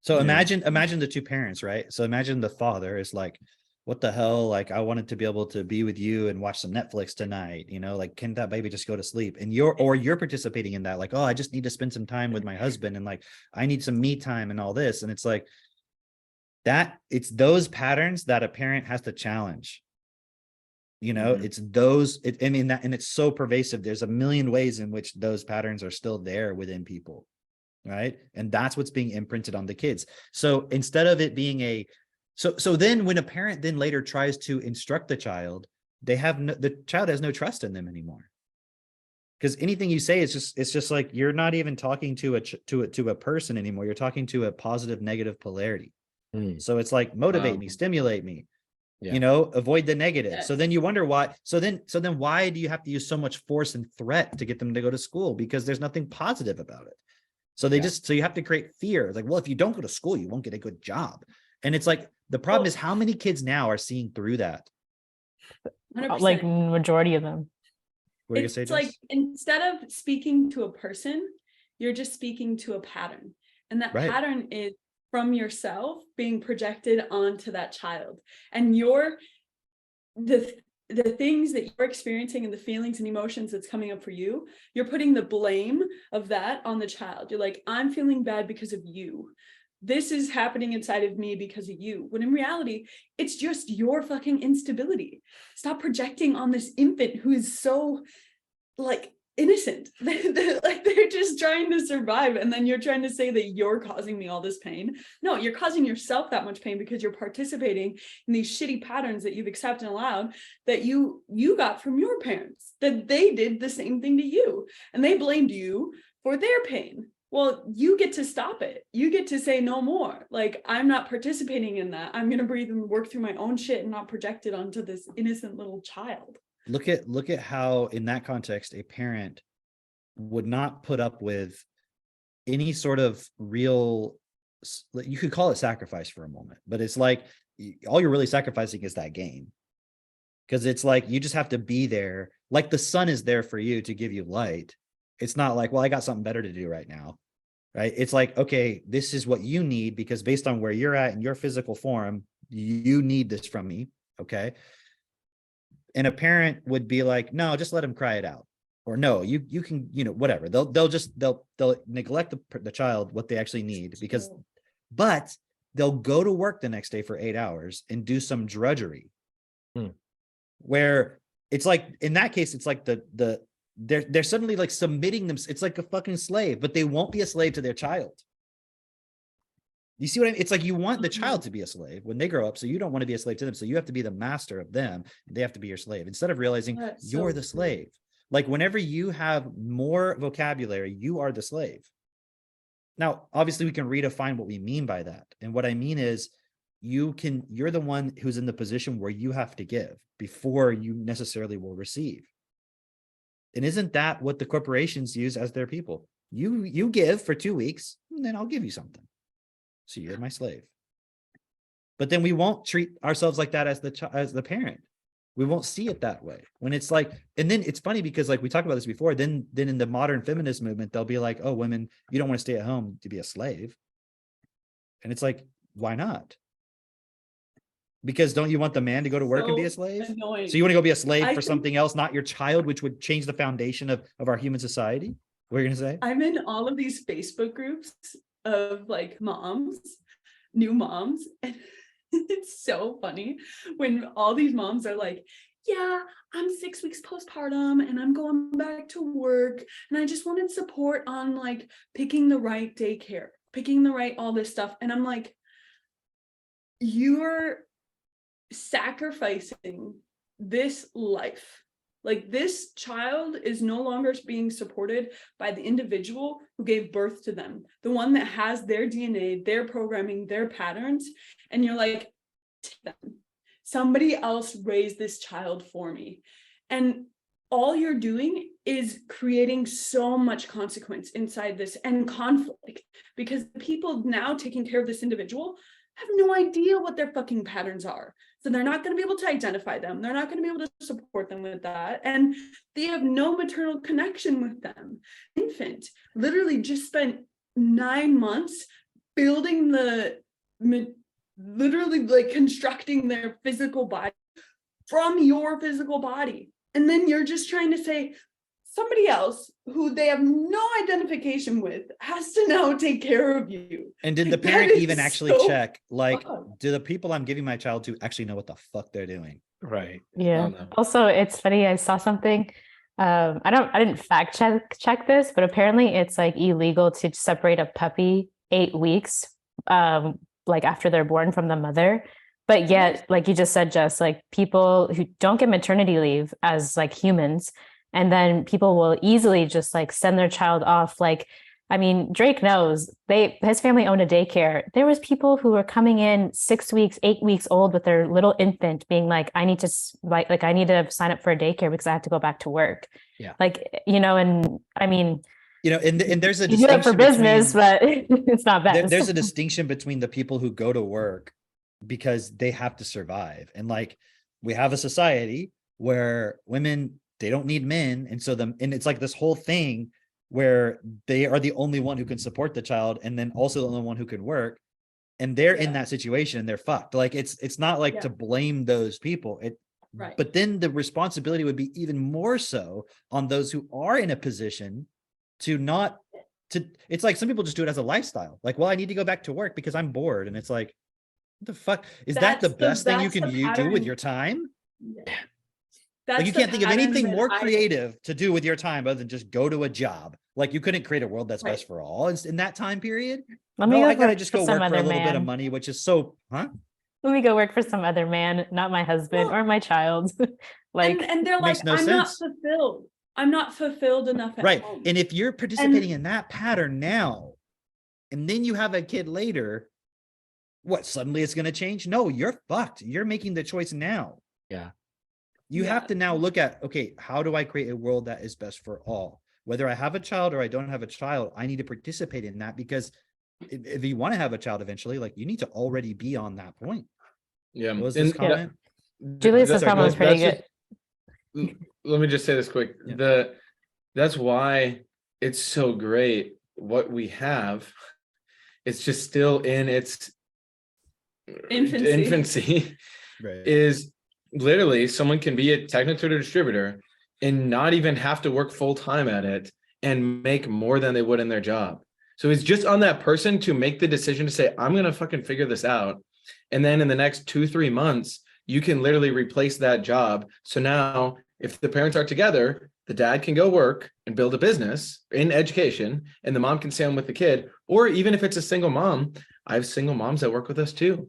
So imagine the two parents, right? So imagine the father is like, what the hell? Like, I wanted to be able to be with you and watch some Netflix tonight, like, can that baby just go to sleep? And you're participating in that, like, oh, I just need to spend some time with my husband and like, I need some me time and all this. And it's like that, it's those patterns that a parent has to challenge. It's those, and it's so pervasive. There's a million ways in which those patterns are still there within people. Right. And that's what's being imprinted on the kids. So instead of it being so then when a parent then later tries to instruct the child, the child has no trust in them anymore. Because anything you say it's just like, you're not even talking to a person anymore. You're talking to a positive, negative polarity. So it's like, motivate me, stimulate me. you know, avoid the negative. Yes. So then you wonder why. So then why do you have to use so much force and threat to get them to go to school? Because there's nothing positive about it. So they so you have to create fear. It's like, well, if you don't go to school, you won't get a good job. And it's like, the problem is how many kids now are seeing through that? 100%. Like majority of them. What are you It's gonna say, like Jess? instead of speaking to a person, you're just speaking to a pattern. And that Right. pattern is from yourself being projected onto that child. And the things that you're experiencing and the feelings and emotions that's coming up for you, you're putting the blame of that on the child. You're like, I'm feeling bad because of you. This is happening inside of me because of you. When in reality, it's just your fucking instability. Stop projecting on this infant who is so like innocent. They're just trying to survive. And then you're trying to say that you're causing me all this pain. No, you're causing yourself that much pain because you're participating in these shitty patterns that you've accepted and allowed that you got from your parents, that they did the same thing to you and they blamed you for their pain. Well, you get to stop it. You get to say no more. Like, I'm not participating in that. I'm going to breathe and work through my own shit and not project it onto this innocent little child. Look at how in that context a parent would not put up with any sort of real, you could call it sacrifice for a moment, but it's like all you're really sacrificing is that game, because it's like you just have to be there. Like the sun is there for you to give you light. It's not like, well, I got something better to do right now, right? It's like, okay, this is what you need because based on where you're at in your physical form, you need this from me, okay? And a parent would be like, no, just let him cry it out. Or no, you can, you know, whatever. They'll neglect the child what they actually need because, but they'll go to work the next day for 8 hours and do some drudgery. Where it's like, in that case, it's like they're suddenly like submitting them. It's like a fucking slave, but they won't be a slave to their child. You see what I mean? It's like you want the child to be a slave when they grow up. So you don't want to be a slave to them. So you have to be the master of them. And they have to be your slave instead of realizing you're the slave. Like whenever you have more vocabulary, you are the slave. Now, obviously we can redefine what we mean by that. And what I mean is you're the one who's in the position where you have to give before you necessarily will receive. And isn't that what the corporations use as their people? You give for 2 weeks and then I'll give you something. So you're my slave. But then we won't treat ourselves like that as the parent. We won't see it that way. When it's like, and then it's funny because like we talked about this before, then in the modern feminist movement, they'll be like, oh, women, you don't want to stay at home to be a slave. And it's like, why not? Because don't you want the man to go to work and be a slave? Annoying. So you want to go be a slave for something else, not your child, which would change the foundation of our human society? What are you going to say? I'm in all of these Facebook groups of like moms, new moms, and it's so funny when all these moms are like, yeah, I'm 6 weeks postpartum and I'm going back to work and I just wanted support on like picking the right daycare, picking the right all this stuff. And I'm like, you're sacrificing this life. Like this child is no longer being supported by the individual who gave birth to them, the one that has their DNA, their programming, their patterns. And you're like, somebody else raised this child for me. And all you're doing is creating so much consequence inside this and conflict because the people now taking care of this individual have no idea what their fucking patterns are. So they're not going to be able to identify them. They're not going to be able to support them with that. And they have no maternal connection with them. Infant literally just spent 9 months building literally like constructing their physical body from your physical body. And then you're just trying to say, somebody else who they have no identification with has to now take care of you. And did the parent even actually check, like, do the people I'm giving my child to actually know what the fuck they're doing? Right. Yeah. Also, it's funny. I saw something. I didn't fact check this, but apparently it's like illegal to separate a puppy 8 weeks, like after they're born from the mother. But yet, like you just said, Jess, like people who don't get maternity leave as like humans, and then people will easily just like send their child off. Like I mean, Drake knows his family owned a daycare. There was people who were coming in 6 weeks, 8 weeks old with their little infant being like, I need to like I need to sign up for a daycare because I have to go back to work. Yeah. Like, you know, and I mean, and there's a you do it for distinction business, between, but it's not best. there's a distinction between the people who go to work because they have to survive. And like, we have a society where women, they don't need men. And so and it's like this whole thing where they are the only one who can support the child, and then also the only one who can work, and they're in that situation and they're fucked. Like, it's not like to blame those people, Right. but then the responsibility would be even more so on those who are in a position to not to. It's like some people just do it as a lifestyle, like, well, I need to go back to work because I'm bored. And it's like, what the fuck is that? The best thing you can do with your time? That's like, you can't think of anything more creative to do with your time other than just go to a job. Like, you couldn't create a world that's best for all in that time period. Let me No, go I gotta work just for go some work for a other little bit of man. money, which is so, huh? Let me go work for some other man, not my husband or my child. Like, and they're like, makes no I'm not sense. fulfilled. I'm not fulfilled enough at Right. home. And if you're participating in that pattern now, and then you have a kid later, what, suddenly it's going to change? No, you're fucked. You're making the choice now. Yeah. You have to now look at, okay, how do I create a world that is best for all? Whether I have a child or I don't have a child, I need to participate in that, because if you want to have a child eventually, like, you need to already be on that point. Yeah. What was this comment? Julius's comment was pretty good. Let me just say this quick. Yeah. That's why it's so great what we have. It's just still in its infancy. Right. Is literally someone can be a technical distributor and not even have to work full time at it and make more than they would in their job. So it's just on that person to make the decision to say, I'm going to fucking figure this out. And then in the next 2-3 months, you can literally replace that job. So now if the parents are together, the dad can go work and build a business in education, and the mom can stay home with the kid. Or even if it's a single mom, I have single moms that work with us too.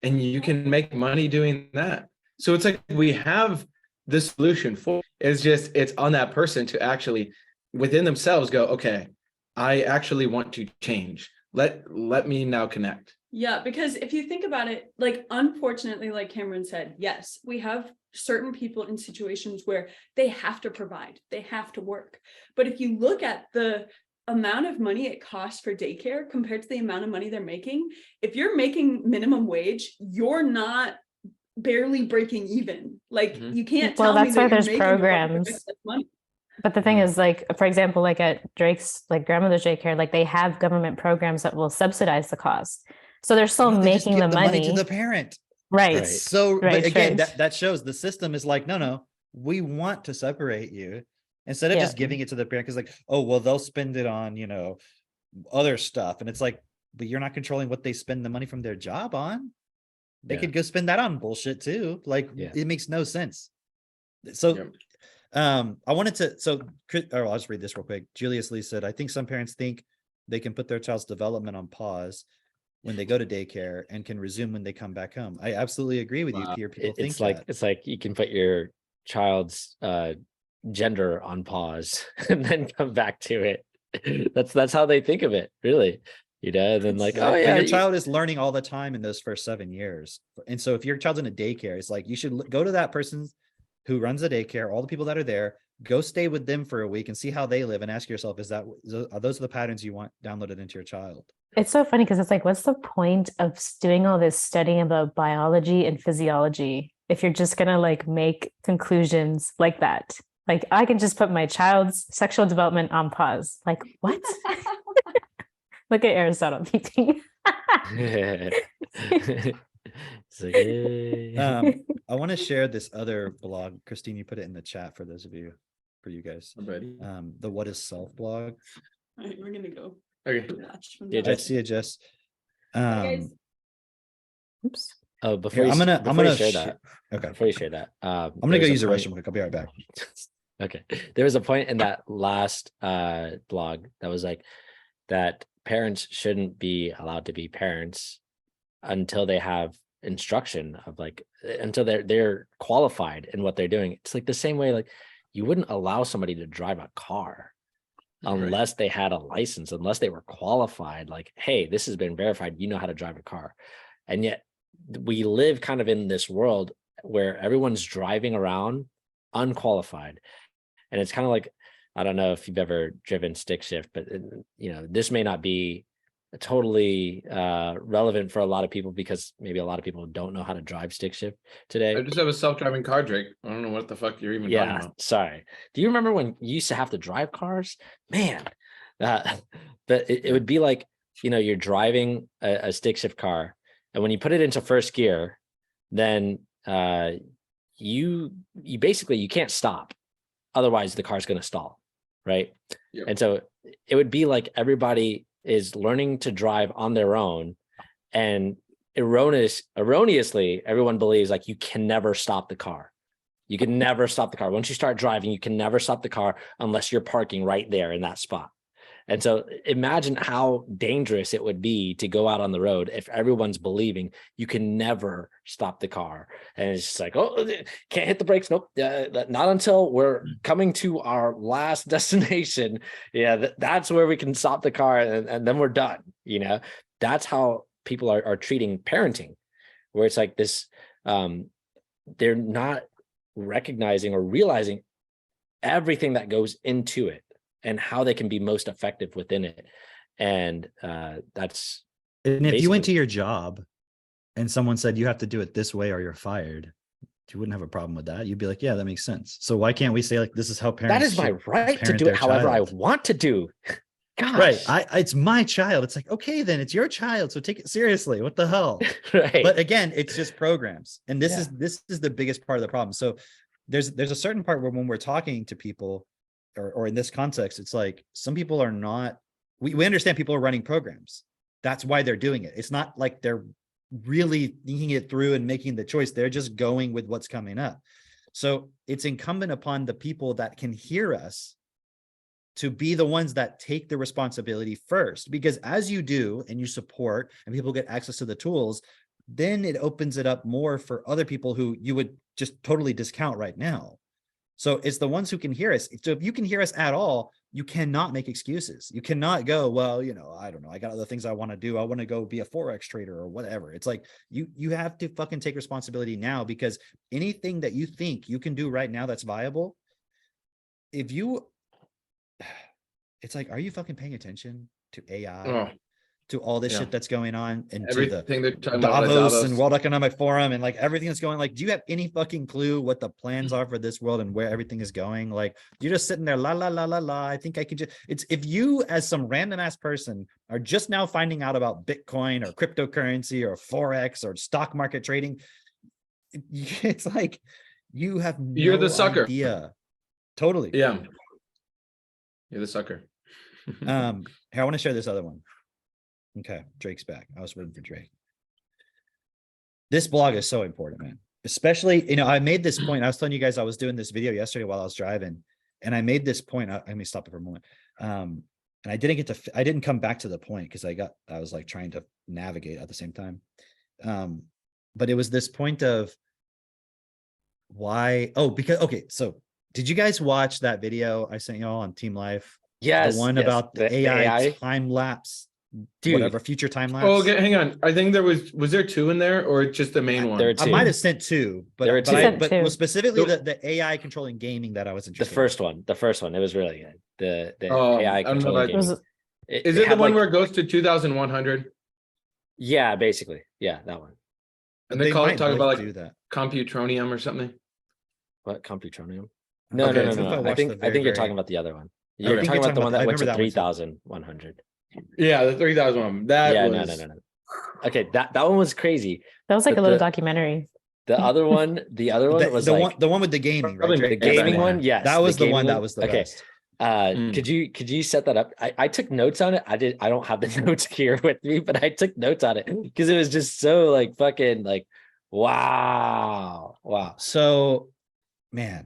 And you can make money doing that. So it's like, we have the solution for it's on that person to actually within themselves go, okay, I actually want to change. Let me now connect. Yeah, because if you think about it, like, unfortunately, like Cameron said, yes, we have certain people in situations where they have to provide, they have to work. But if you look at the amount of money it costs for daycare compared to the amount of money they're making, if you're making minimum wage, you're not barely breaking even. Like, you can't tell me that's that why you're there's making programs. money. But the thing is, like, for example, like at Drake's like grandmother's daycare, like they have government programs that will subsidize the cost. So they're still They just making give the money to the parent. Right. It's so, Right, but again, right. that shows the system is like, no, we want to separate you, instead of just giving it to the parent, because like, oh, well, they'll spend it on, other stuff. And it's like, but you're not controlling what they spend the money from their job on. They could go spend that on bullshit too. Like, it makes no sense. So I wanted to, I'll just read this real quick. Julius Lee said, I think some parents think they can put their child's development on pause when they go to daycare and can resume when they come back home. I absolutely agree with you, Peter. People think it's like you can put your child's gender on pause and then come back to it. That's how they think of it, really. Then like, oh yeah, your child is learning all the time in those first 7 years. And so if your child's in a daycare, it's like, you should go to that person who runs the daycare, all the people that are there, go stay with them for a week and see how they live, and ask yourself, are those the patterns you want downloaded into your child? It's so funny because it's like, what's the point of doing all this studying about biology and physiology if you're just gonna like make conclusions like that? Like, I can just put my child's sexual development on pause. Like, what? Look at Aristotle teaching. It's like, I want to share this other blog. Christine, you put it in the chat for those of you, for you guys. I'm ready. The What Is Self blog. All right, we're gonna go. Okay. I see it, Jess. Guys. Oops. Oh, before Here, you I'm gonna share that. Okay. Before you share that, I'm gonna go use the restroom quick. I'll be right back. Okay. There was a point in that last blog that was like that parents shouldn't be allowed to be parents until they have instruction of like, until they're qualified in what they're doing. It's like the same way, like, you wouldn't allow somebody to drive a car unless they had a license, unless they were qualified, like, hey, this has been verified, you know how to drive a car. And yet we live kind of in this world where everyone's driving around unqualified. And it's kind of like, I don't know if you've ever driven stick shift, but this may not be totally relevant for a lot of people because maybe a lot of people don't know how to drive stick shift today. I just have a self-driving car, Drake. I don't know what the fuck you're even talking about. Sorry. Do you remember when you used to have to drive cars? Man, but it would be like, you're driving a stick shift car, and when you put it into first gear, then you basically, you can't stop. Otherwise the car's going to stall. Right. Yep. And so it would be like everybody is learning to drive on their own, and erroneously, everyone believes like you can never stop the car. You can never stop the car. Once you start driving, you can never stop the car unless you're parking right there in that spot. And so imagine how dangerous it would be to go out on the road if everyone's believing you can never stop the car. And it's just like, oh, can't hit the brakes. Nope. Not until we're coming to our last destination. Yeah, that's where we can stop the car, and then we're done. That's how people are treating parenting, where it's like this, they're not recognizing or realizing everything that goes into it and how they can be most effective within it. And that's. And if you went to your job and someone said you have to do it this way or you're fired, you wouldn't have a problem with that. You'd be like, yeah, that makes sense. So why can't we say like, this is how parents. That is my right to do it however I want to do. Gosh. Right. It's my child. It's like, okay, then it's your child. So take it seriously. What the hell? Right. But again, it's just programs. And this is the biggest part of the problem. So there's a certain part where when we're talking to people, or in this context, it's like some people are not, we understand people are running programs. That's why they're doing it. It's not like they're really thinking it through and making the choice. They're just going with what's coming up. So it's incumbent upon the people that can hear us to be the ones that take the responsibility first, because as you do and you support and people get access to the tools, then it opens it up more for other people who you would just totally discount right now. So it's the ones who can hear us. So if you can hear us at all, you cannot make excuses. You cannot go, well, I don't know, I got other things I want to do. I want to go be a Forex trader or whatever. It's like, you have to fucking take responsibility now, because anything that you think you can do right now that's viable, it's like, are you fucking paying attention to AI, to all this shit that's going on, and everything to the Davos and World Economic Forum and like everything that's going, like, do you have any fucking clue what the plans are for this world and where everything is going? Like, you're just sitting there, la, la, la, la, la. I think I could just, it's, if you as some random ass person are just now finding out about Bitcoin or cryptocurrency or Forex or stock market trading, it's like, you have you're the sucker idea. Totally. Yeah. You're the sucker. Here, I want to share this other one. Okay, Drake's back. I was waiting for Drake. This blog is so important, man. Especially, I made this point. I was telling you guys I was doing this video yesterday while I was driving, and I made this point. Let me stop it for a moment. And I didn't come back to the point because I was like trying to navigate at the same time. But it was this point of why. Oh, because okay. So did you guys watch that video I sent y'all on Team Life? Yes. The one about the AI time lapse. Dude, whatever, future time lapse. Oh, okay, hang on. I think was there two in there, or just the main one? I might have sent two, but it was specifically the AI controlling gaming that I was interested in. The first one, it was really good. The AI controlling gaming. Is it the one where it goes to 2100? Yeah, basically. Yeah, that one. And they talk about like Computronium or something. What, Computronium? No. I think you're talking about the other one. You're talking about the one that went to 3100. Yeah, the 3000 one. No. Okay, that one was crazy. That was like a little documentary. The other one was the like one with the gaming, right? The gaming one, yes. That was the one that was the best. Could you set that up? I took notes on it. I don't have the notes here with me, but I took notes on it because it was just so like fucking like wow. So, man,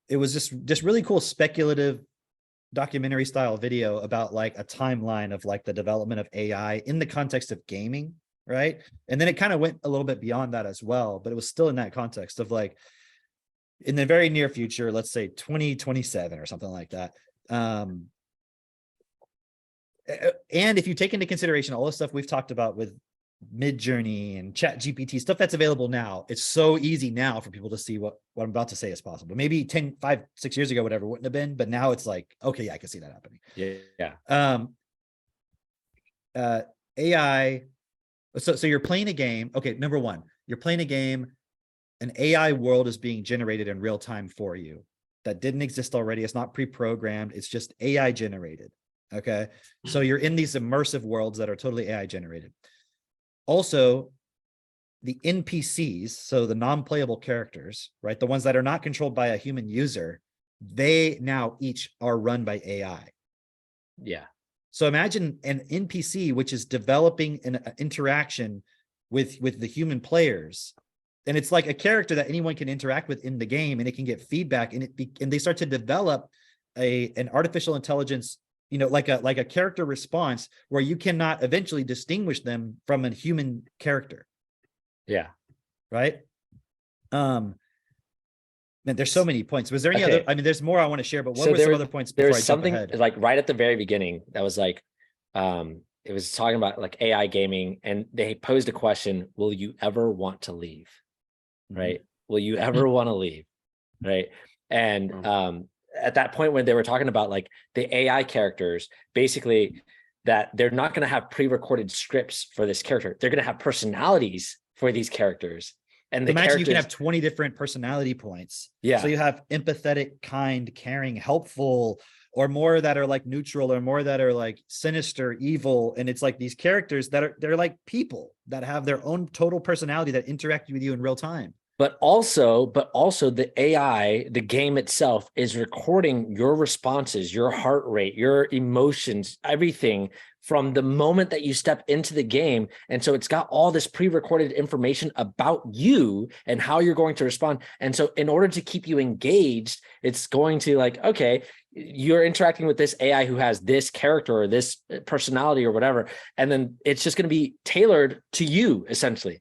it was just really cool speculative documentary style video about like a timeline of like the development of AI in the context of gaming, right? And then it kind of went a little bit beyond that as well, but it was still in that context of like in the very near future, let's say 2027 or something like that, And if you take into consideration all the stuff we've talked about with Midjourney and Chat GPT, stuff that's available now, it's so easy now for people to see what I'm about to say is possible. Maybe 10, 5, 6 years ago, whatever, wouldn't have been, but now it's like, okay, yeah, I can see that happening. AI. So you're playing a game. Okay, number one, you're playing a game. An AI world is being generated in real time for you. That didn't exist already. It's not pre-programmed. It's just AI generated. Okay. So you're in these immersive worlds that are totally AI generated. Also, the NPCs, so the non-playable characters, right? The ones that are not controlled by a human user, they now each are run by AI. Yeah. So imagine an NPC, which is developing an interaction with the human players. And it's like a character that anyone can interact with in the game, and it can get feedback, and they start to develop an artificial intelligence, like a character response where you cannot eventually distinguish them from a human character. Yeah. Right. Man, there's so many points. Was there any other? I mean, there's more I want to share, but what were some other points before I jump ahead? Like right at the very beginning that was like, it was talking about like AI gaming, and they posed a question: will you ever want to leave? Right? Will you ever want to leave? Right? And at that point when they were talking about like the AI characters, basically that they're not going to have pre-recorded scripts for this character. They're going to have personalities for these characters. And imagine you can have 20 different personality points. Yeah. So you have empathetic, kind, caring, helpful, or more that are like neutral, or more that are like sinister, evil. And it's like these characters they're like people that have their own total personality that interact with you in real time. But also the AI, the game itself is recording your responses, your heart rate, your emotions, everything from the moment that you step into the game. And so it's got all this pre-recorded information about you and how you're going to respond. And so in order to keep you engaged, it's going to like, okay, you're interacting with this AI who has this character or this personality or whatever. And then it's just going to be tailored to you essentially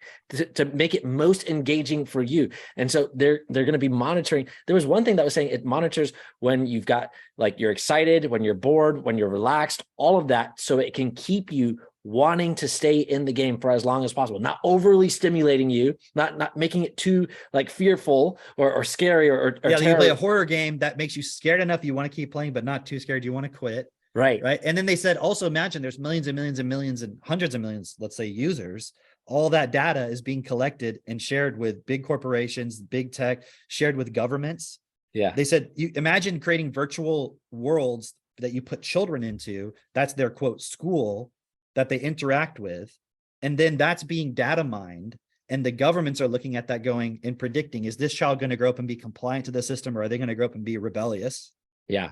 to make it most engaging for you. And so they're going to be monitoring. There was one thing that was saying it monitors when you've got like, you're excited, when you're bored, when you're relaxed, all of that. So it can keep you wanting to stay in the game for as long as possible, not overly stimulating you, not making it too like fearful or scary or yeah, you play a horror game that makes you scared enough you want to keep playing, but not too scared you want to quit. Right. And then they said, also imagine there's millions and millions and millions and hundreds of millions, let's say, users. All that data is being collected and shared with big corporations, big tech, shared with governments. Yeah. They said, you imagine creating virtual worlds that you put children into. That's their quote school that they interact with. And then that's being data mined. And the governments are looking at that going and predicting, is this child going to grow up and be compliant to the system, or are they going to grow up and be rebellious? Yeah.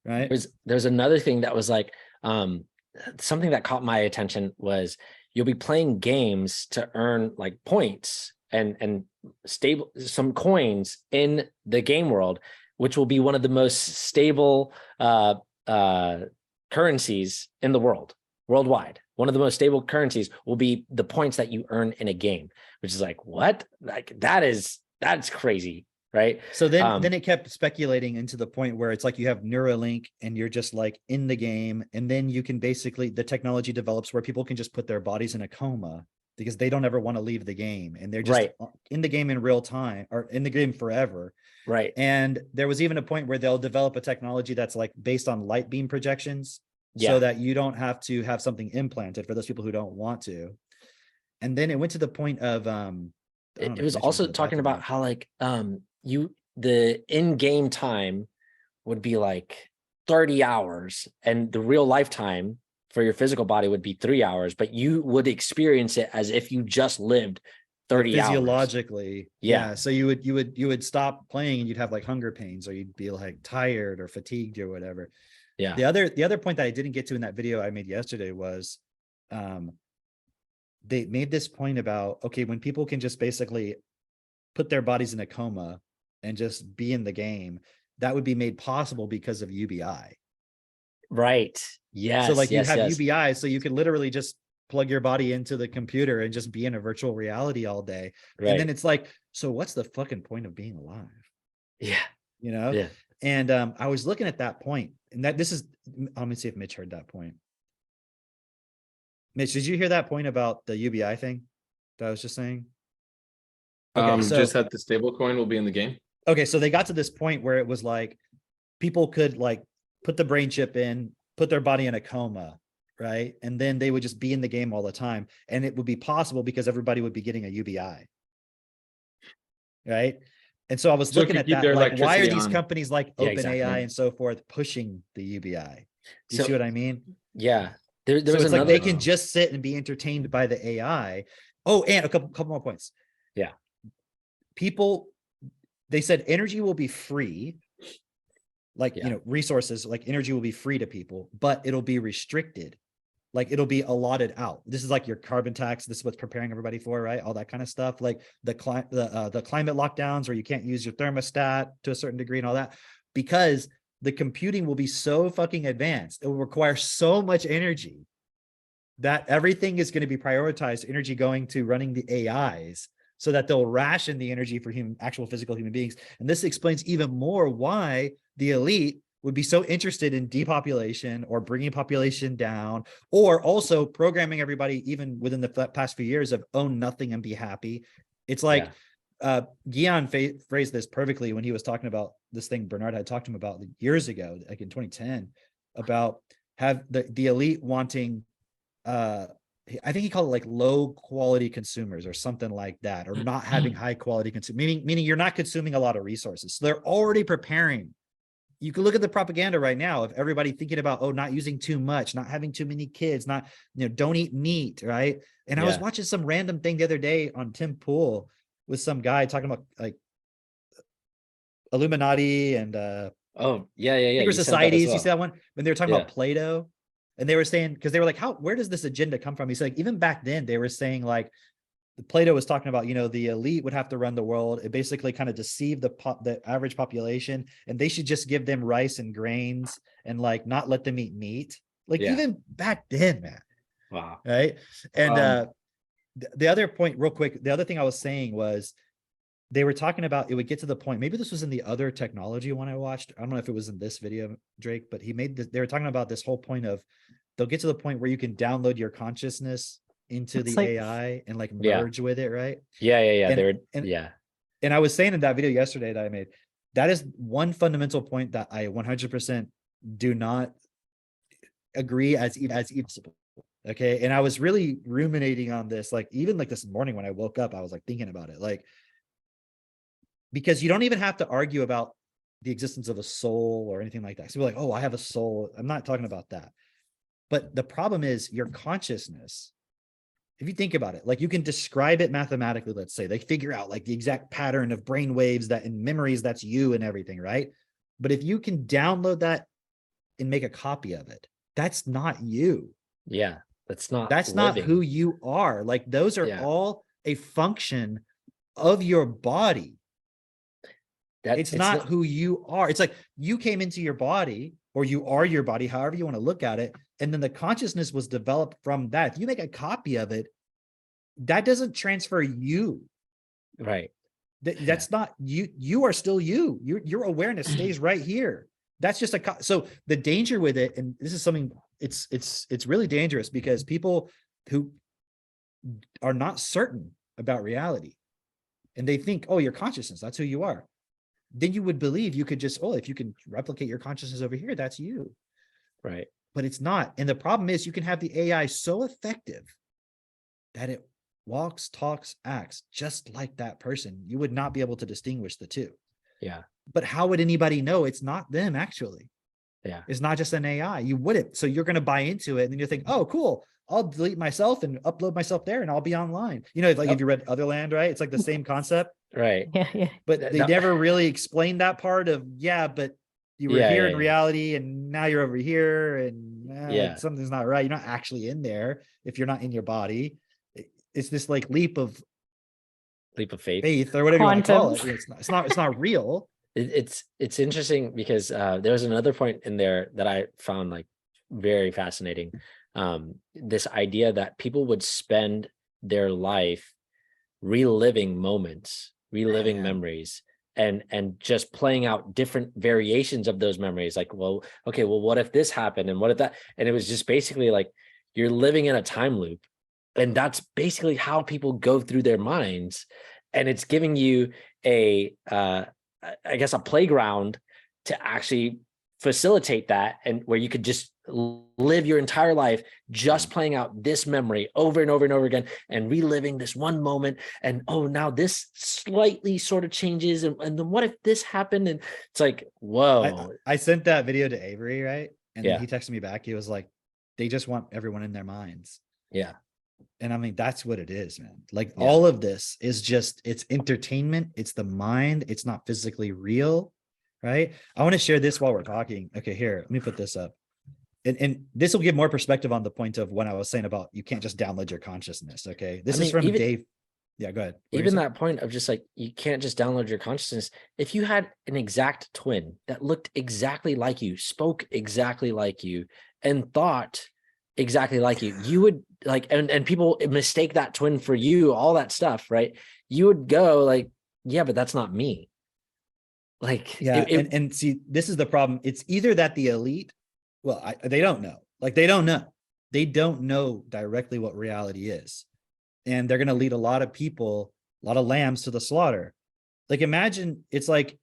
Right. There's another thing that was like, something that caught my attention was you'll be playing games to earn like points and stable, some coins in the game world, which will be one of the most stable currencies in the world. Worldwide, one of the most stable currencies will be the points that you earn in a game, which is like, what? Like that's crazy, right? So then it kept speculating into the point where it's like you have Neuralink and you're just like in the game, and then you can basically, the technology develops where people can just put their bodies in a coma because they don't ever want to leave the game, and they're just in the game in real time, or in the game forever. Right. And there was even a point where they'll develop a technology that's like based on light beam projections. So that you don't have to have something implanted for those people who don't want to. And then it went to the point of it was also talking about how like the in-game time would be like 30 hours and the real lifetime for your physical body would be 3 hours, but you would experience it as if you just lived 30 hours. Physiologically. Yeah. So you would stop playing and you'd have like hunger pains, or you'd be like tired or fatigued or whatever. Yeah. The other point that I didn't get to in that video I made yesterday was they made this point about, okay, when people can just basically put their bodies in a coma and just be in the game, that would be made possible because of UBI. Right. Yes. So like you have UBI, so you could literally just plug your body into the computer and just be in a virtual reality all day. Right. And then it's like, so what's the fucking point of being alive? Yeah. You know? Yeah. And I was looking at that point, and that this is, let me see if Mitch heard that point. Mitch, did you hear that point about the UBI thing that I was just saying? Okay, so just that the stable coin will be in the game. okay, so they got to this point where it was like people could like put the brain chip in, put their body in a coma, right? And then they would just be in the game all the time. And it would be possible because everybody would be getting a UBI. Right. And so I was So it looking could at keep that, their like, why are electricity these on. companies like Yeah, OpenAI exactly. and so forth pushing the UBI? You So- see what I mean? Yeah. There So was it's like another. they can just sit and be entertained by the AI. Oh, and a couple more points. Yeah. People, they said energy will be free, like, Yeah. you know, resources like energy will be free to people, but it'll be restricted. Like it'll be allotted out. This is like your carbon tax. This is what's preparing everybody for, right? All that kind of stuff. Like the climate lockdowns where you can't use your thermostat to a certain degree and all that, because the computing will be so fucking advanced. It will require so much energy that everything is going to be prioritized, energy going to running the AIs so that they'll ration the energy for actual physical human beings. And this explains even more why the elite would be so interested in depopulation or bringing population down, or also programming everybody, even within the past few years, of own nothing and be happy. It's like, Guion phrased this perfectly when he was talking about this thing Bernard had talked to him about years ago, like in 2010, about have the elite wanting, I think he called it like low quality consumers or something like that, or not having high quality meaning you're not consuming a lot of resources. So they're already preparing. You can look at the propaganda right now of everybody thinking about, oh, not using too much, not having too many kids, not, you know, don't eat meat, right? And I was watching some random thing the other day on Tim Pool with some guy talking about like Illuminati and Oh, yeah. secret You said that as societies. well. You see that one? When they were talking about Plato, and they were saying, because they were like, where does this agenda come from? He's like, even back then they were saying like, Plato was talking about, you know, the elite would have to run the world. It basically kind of deceived the average population, and they should just give them rice and grains and like not let them eat meat. Like even back then, man. Wow. Right. And the other point, real quick, the other thing I was saying was they were talking about, it would get to the point, maybe this was in the other technology one I watched. I don't know if it was in this video, Drake, but they were talking about this whole point of they'll get to the point where you can download your consciousness into the AI and like merge with it, right? Yeah. And I was saying in that video yesterday that I made, that is one fundamental point that I 100% do not agree as possible. Okay. And I was really ruminating on this, like even like this morning when I woke up, I was like thinking about it, like, because you don't even have to argue about the existence of a soul or anything like that. So we're like, oh, I have a soul. I'm not talking about that. But the problem is your consciousness. If you think about it, like you can describe it mathematically, let's say they figure out like the exact pattern of brain waves that in memories, that's you and everything, right? But if you can download that and make a copy of it, that's not you. Yeah. That's not who you are. Like those are all a function of your body. It's not who you are. It's like you came into your body, or you are your body, however you want to look at it. And then the consciousness was developed from that. If you make a copy of it, that doesn't transfer you. Right. That's not you. You are still you. Your awareness stays right here. That's just so the danger with it, and this is something, it's really dangerous because people who are not certain about reality and they think, oh, your consciousness, that's who you are. Then you would believe you could just, oh, if you can replicate your consciousness over here, that's you. Right. But it's not. And the problem is you can have the AI so effective that it walks, talks, acts just like that person. You would not be able to distinguish the two. Yeah. But how would anybody know it's not them actually? Yeah. It's not just an AI. You wouldn't. So you're going to buy into it and then you think, oh, cool. I'll delete myself and upload myself there and I'll be online. You know, like if you read Otherland, right? It's like the same concept. Right. Yeah. But they never really explained that part of, but you were here in reality and now you're over here and something's not right. You're not actually in there if you're not in your body. It's this like leap of faith or whatever you want to call it. It's not real. It's interesting because there was another point in there that I found like very fascinating. This idea that people would spend their life reliving moments, reliving memories and just playing out different variations of those memories. Like, well, okay, well, what if this happened? And what if that? And it was just basically like you're living in a time loop. And that's basically how people go through their minds. And it's giving you I guess, a playground to actually facilitate that, and where you could just live your entire life just playing out this memory over and over and over again and reliving this one moment. And oh, now this slightly sort of changes. And then what if this happened? And it's like, whoa. I sent that video to Avery, right? And Yeah. then he texted me back. He was like, they just want everyone in their minds. Yeah. And I mean, that's what it is, man. Like Yeah. all of this is just, it's entertainment. It's the mind. It's not physically real, right? I want to share this while we're talking. Okay, here, let me put this up. And this will give more perspective on the point of when I was saying about you can't just download your consciousness. Okay. This is from Dave. Yeah, go ahead. Even that point of just like, you can't just download your consciousness. If you had an exact twin that looked exactly like you, spoke exactly like you, and thought exactly like you would like, and people mistake that twin for you, all that stuff, right? You would go like, yeah, but that's not me. Like, yeah. And see, this is the problem. It's either that the elite, well, they don't know. Like, they don't know. They don't know directly what reality is. And they're going to lead a lot of people, a lot of lambs to the slaughter. Like, imagine it's like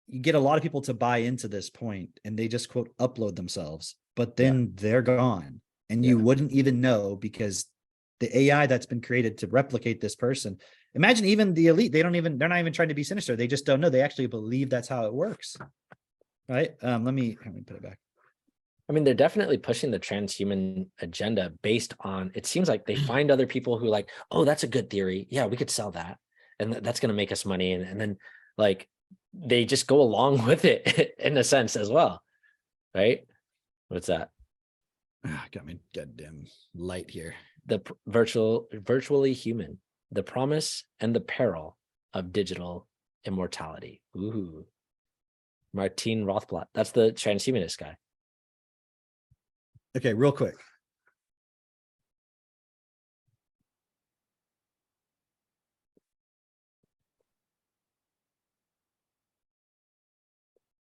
you get a lot of people to buy into this point and they just quote upload themselves, but then they're gone and you wouldn't even know because the AI that's been created to replicate this person. Imagine even the elite, they're not even trying to be sinister. They just don't know. They actually believe that's how it works. Right. Let me put it back. I mean, they're definitely pushing the transhuman agenda based on, it seems like they find other people who like, oh, that's a good theory. Yeah, we could sell that. And that's going to make us money. And then like, they just go along with it in a sense as well. Right. What's that? Got me goddamn light here. The virtually human, the promise and the peril of digital immortality. Ooh. Martin Rothblatt. That's the transhumanist guy. Okay, real quick.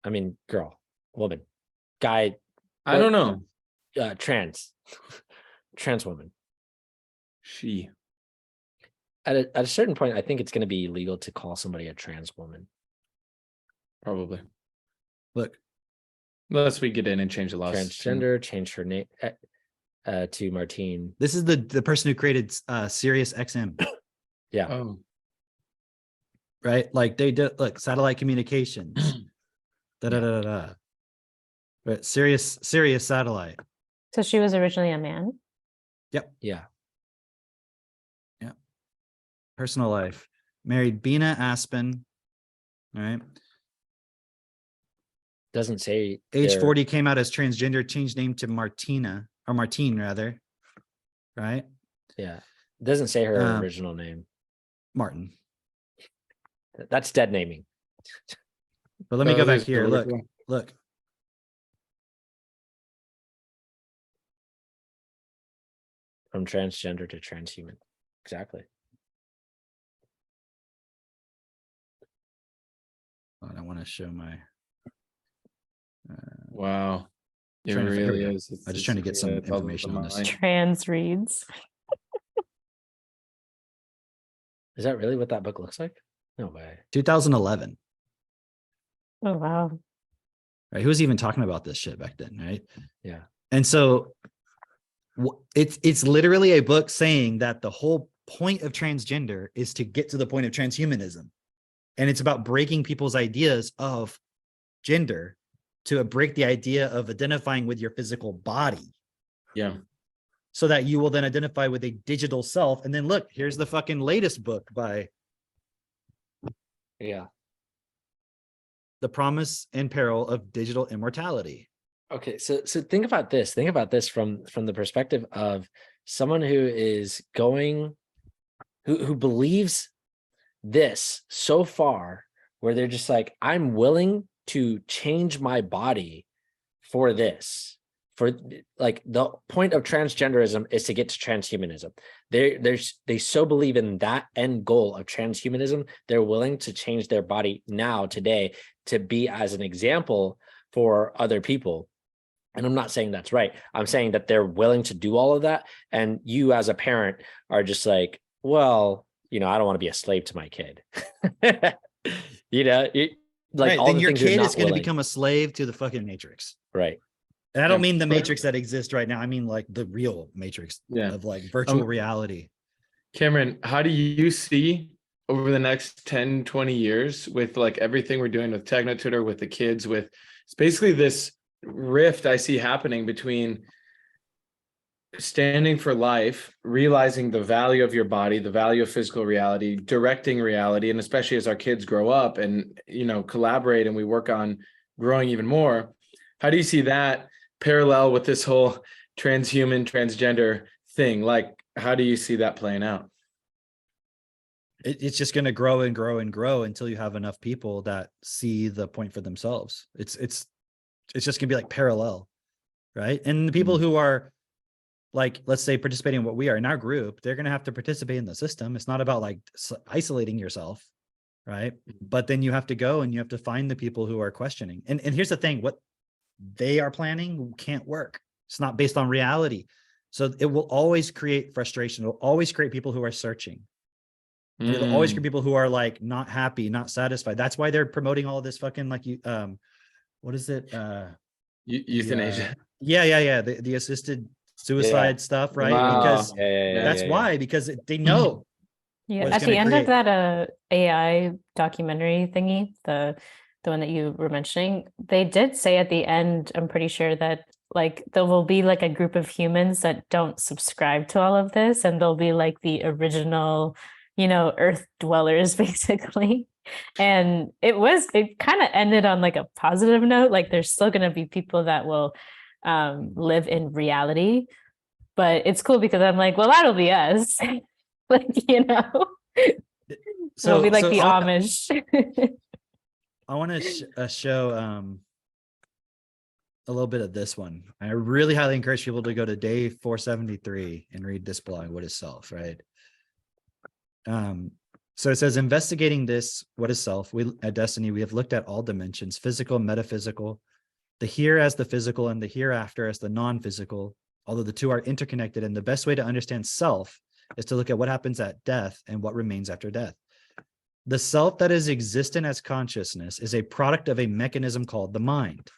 I mean, girl, woman, guy. I don't know. Trans woman. She. At a certain point, I think it's going to be illegal to call somebody a trans woman. Probably. Look. Unless we get in and change the laws. Transgender, change her name to Martine. This is the person who created Sirius XM. Yeah. Oh. Right? Like they did, look, satellite communications. Right, Sirius satellite. So she was originally a man? Yep. Yeah. Yep. Personal life. Married Bina Aspen. All right. Doesn't say age 40, came out as transgender, changed name to Martina, or Martine rather. Right? Yeah. Doesn't say her original name. Martin. That's dead naming. But let me go back here. Look. From transgender to transhuman. Exactly. I want to show my. Wow. It Trying to- here we really go. is. I'm just trying to get some information on this. Trans reads. Is that really what that book looks like? No way. 2011. Oh, wow. Right? Who was even talking about this shit back then, right? Yeah. And so it's literally a book saying that the whole point of transgender is to get to the point of transhumanism. And it's about breaking people's ideas of gender to break the idea of identifying with your physical body. Yeah. So that you will then identify with a digital self. And then look, here's the fucking latest book by The Promise and Peril of Digital Immortality. Okay, so think about this. Think about this from the perspective of someone who is going, who believes this so far, where they're just like, I'm willing to change my body for this, for like the point of transgenderism is to get to transhumanism. They so believe in that end goal of transhumanism, they're willing to change their body now today to be as an example for other people. And I'm not saying that's right. I'm saying that they're willing to do all of that. And you as a parent are just like, well, I don't want to be a slave to my kid. Like right, all then the your things you're kid not is going to willing. become a slave to the fucking matrix. Right. And I don't Yeah. mean the matrix that exists right now. I mean like the real matrix Yeah. of like virtual reality. Cameron, how do you see over the next 10, 20 years with like everything we're doing with Techno Tutor, with the kids, with it's basically this rift I see happening between standing for life, realizing the value of your body, the value of physical reality, directing reality, and especially as our kids grow up and collaborate and we work on growing even more. How do you see that parallel with this whole transhuman, transgender thing? Like, how do you see that playing out? It's just going to grow and grow and grow until you have enough people that see the point for themselves. It's just going to be like parallel, right? And the people who are like, let's say, participating in what we are in our group, they're going to have to participate in the system. It's not about like isolating yourself, right? But then you have to go and you have to find the people who are questioning. And here's the thing, what they are planning can't work. It's not based on reality. So it will always create frustration. It will always create people who are searching. And it'll always create people who are like not happy, not satisfied. That's why they're promoting all of this fucking like what is it? Euthanasia. Yeah. The assisted suicide stuff, right? Wow. Because That's why? Because they know. Yeah, what it's at the gonna end create. of that AI documentary thingy, the one that you were mentioning, they did say at the end, I'm pretty sure that like there will be like a group of humans that don't subscribe to all of this, and they'll be like the original, Earth dwellers basically. And it kind of ended on like a positive note. Like there's still going to be people that will live in reality, but it's cool because I'm like, well, that'll be us. Like, So we'll be like the I'll- Amish. I want to show a little bit of this one. I really highly encourage people to go to day 473 and read this blog, What is Self, right? So it says, investigating this, what is self? At Destiny, we have looked at all dimensions, physical, metaphysical, the here as the physical and the hereafter as the non-physical, although the two are interconnected. And the best way to understand self is to look at what happens at death and what remains after death. The self that is existent as consciousness is a product of a mechanism called the mind.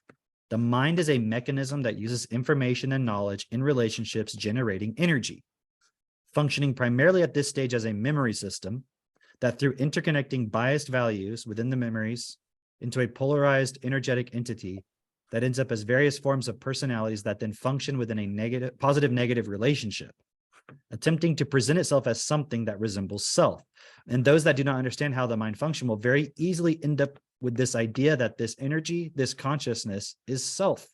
The mind is a mechanism that uses information and knowledge in relationships, generating energy. Functioning primarily at this stage as a memory system that through interconnecting biased values within the memories into a polarized energetic entity that ends up as various forms of personalities that then function within a positive negative relationship, attempting to present itself as something that resembles self. And those that do not understand how the mind functions will very easily end up with this idea that this energy, this consciousness is self.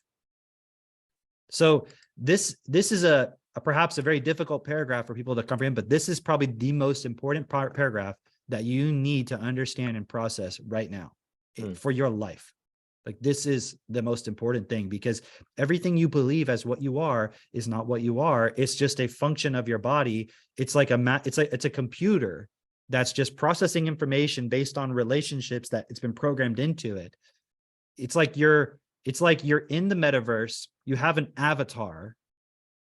So this is a perhaps a very difficult paragraph for people to comprehend, but this is probably the most important paragraph that you need to understand and process right now for your life. Like this is the most important thing, because everything you believe as what you are is not what you are. It's just a function of your body. It's like it's a computer that's just processing information based on relationships that it's been programmed into it. It's like you're in the metaverse. You have an avatar.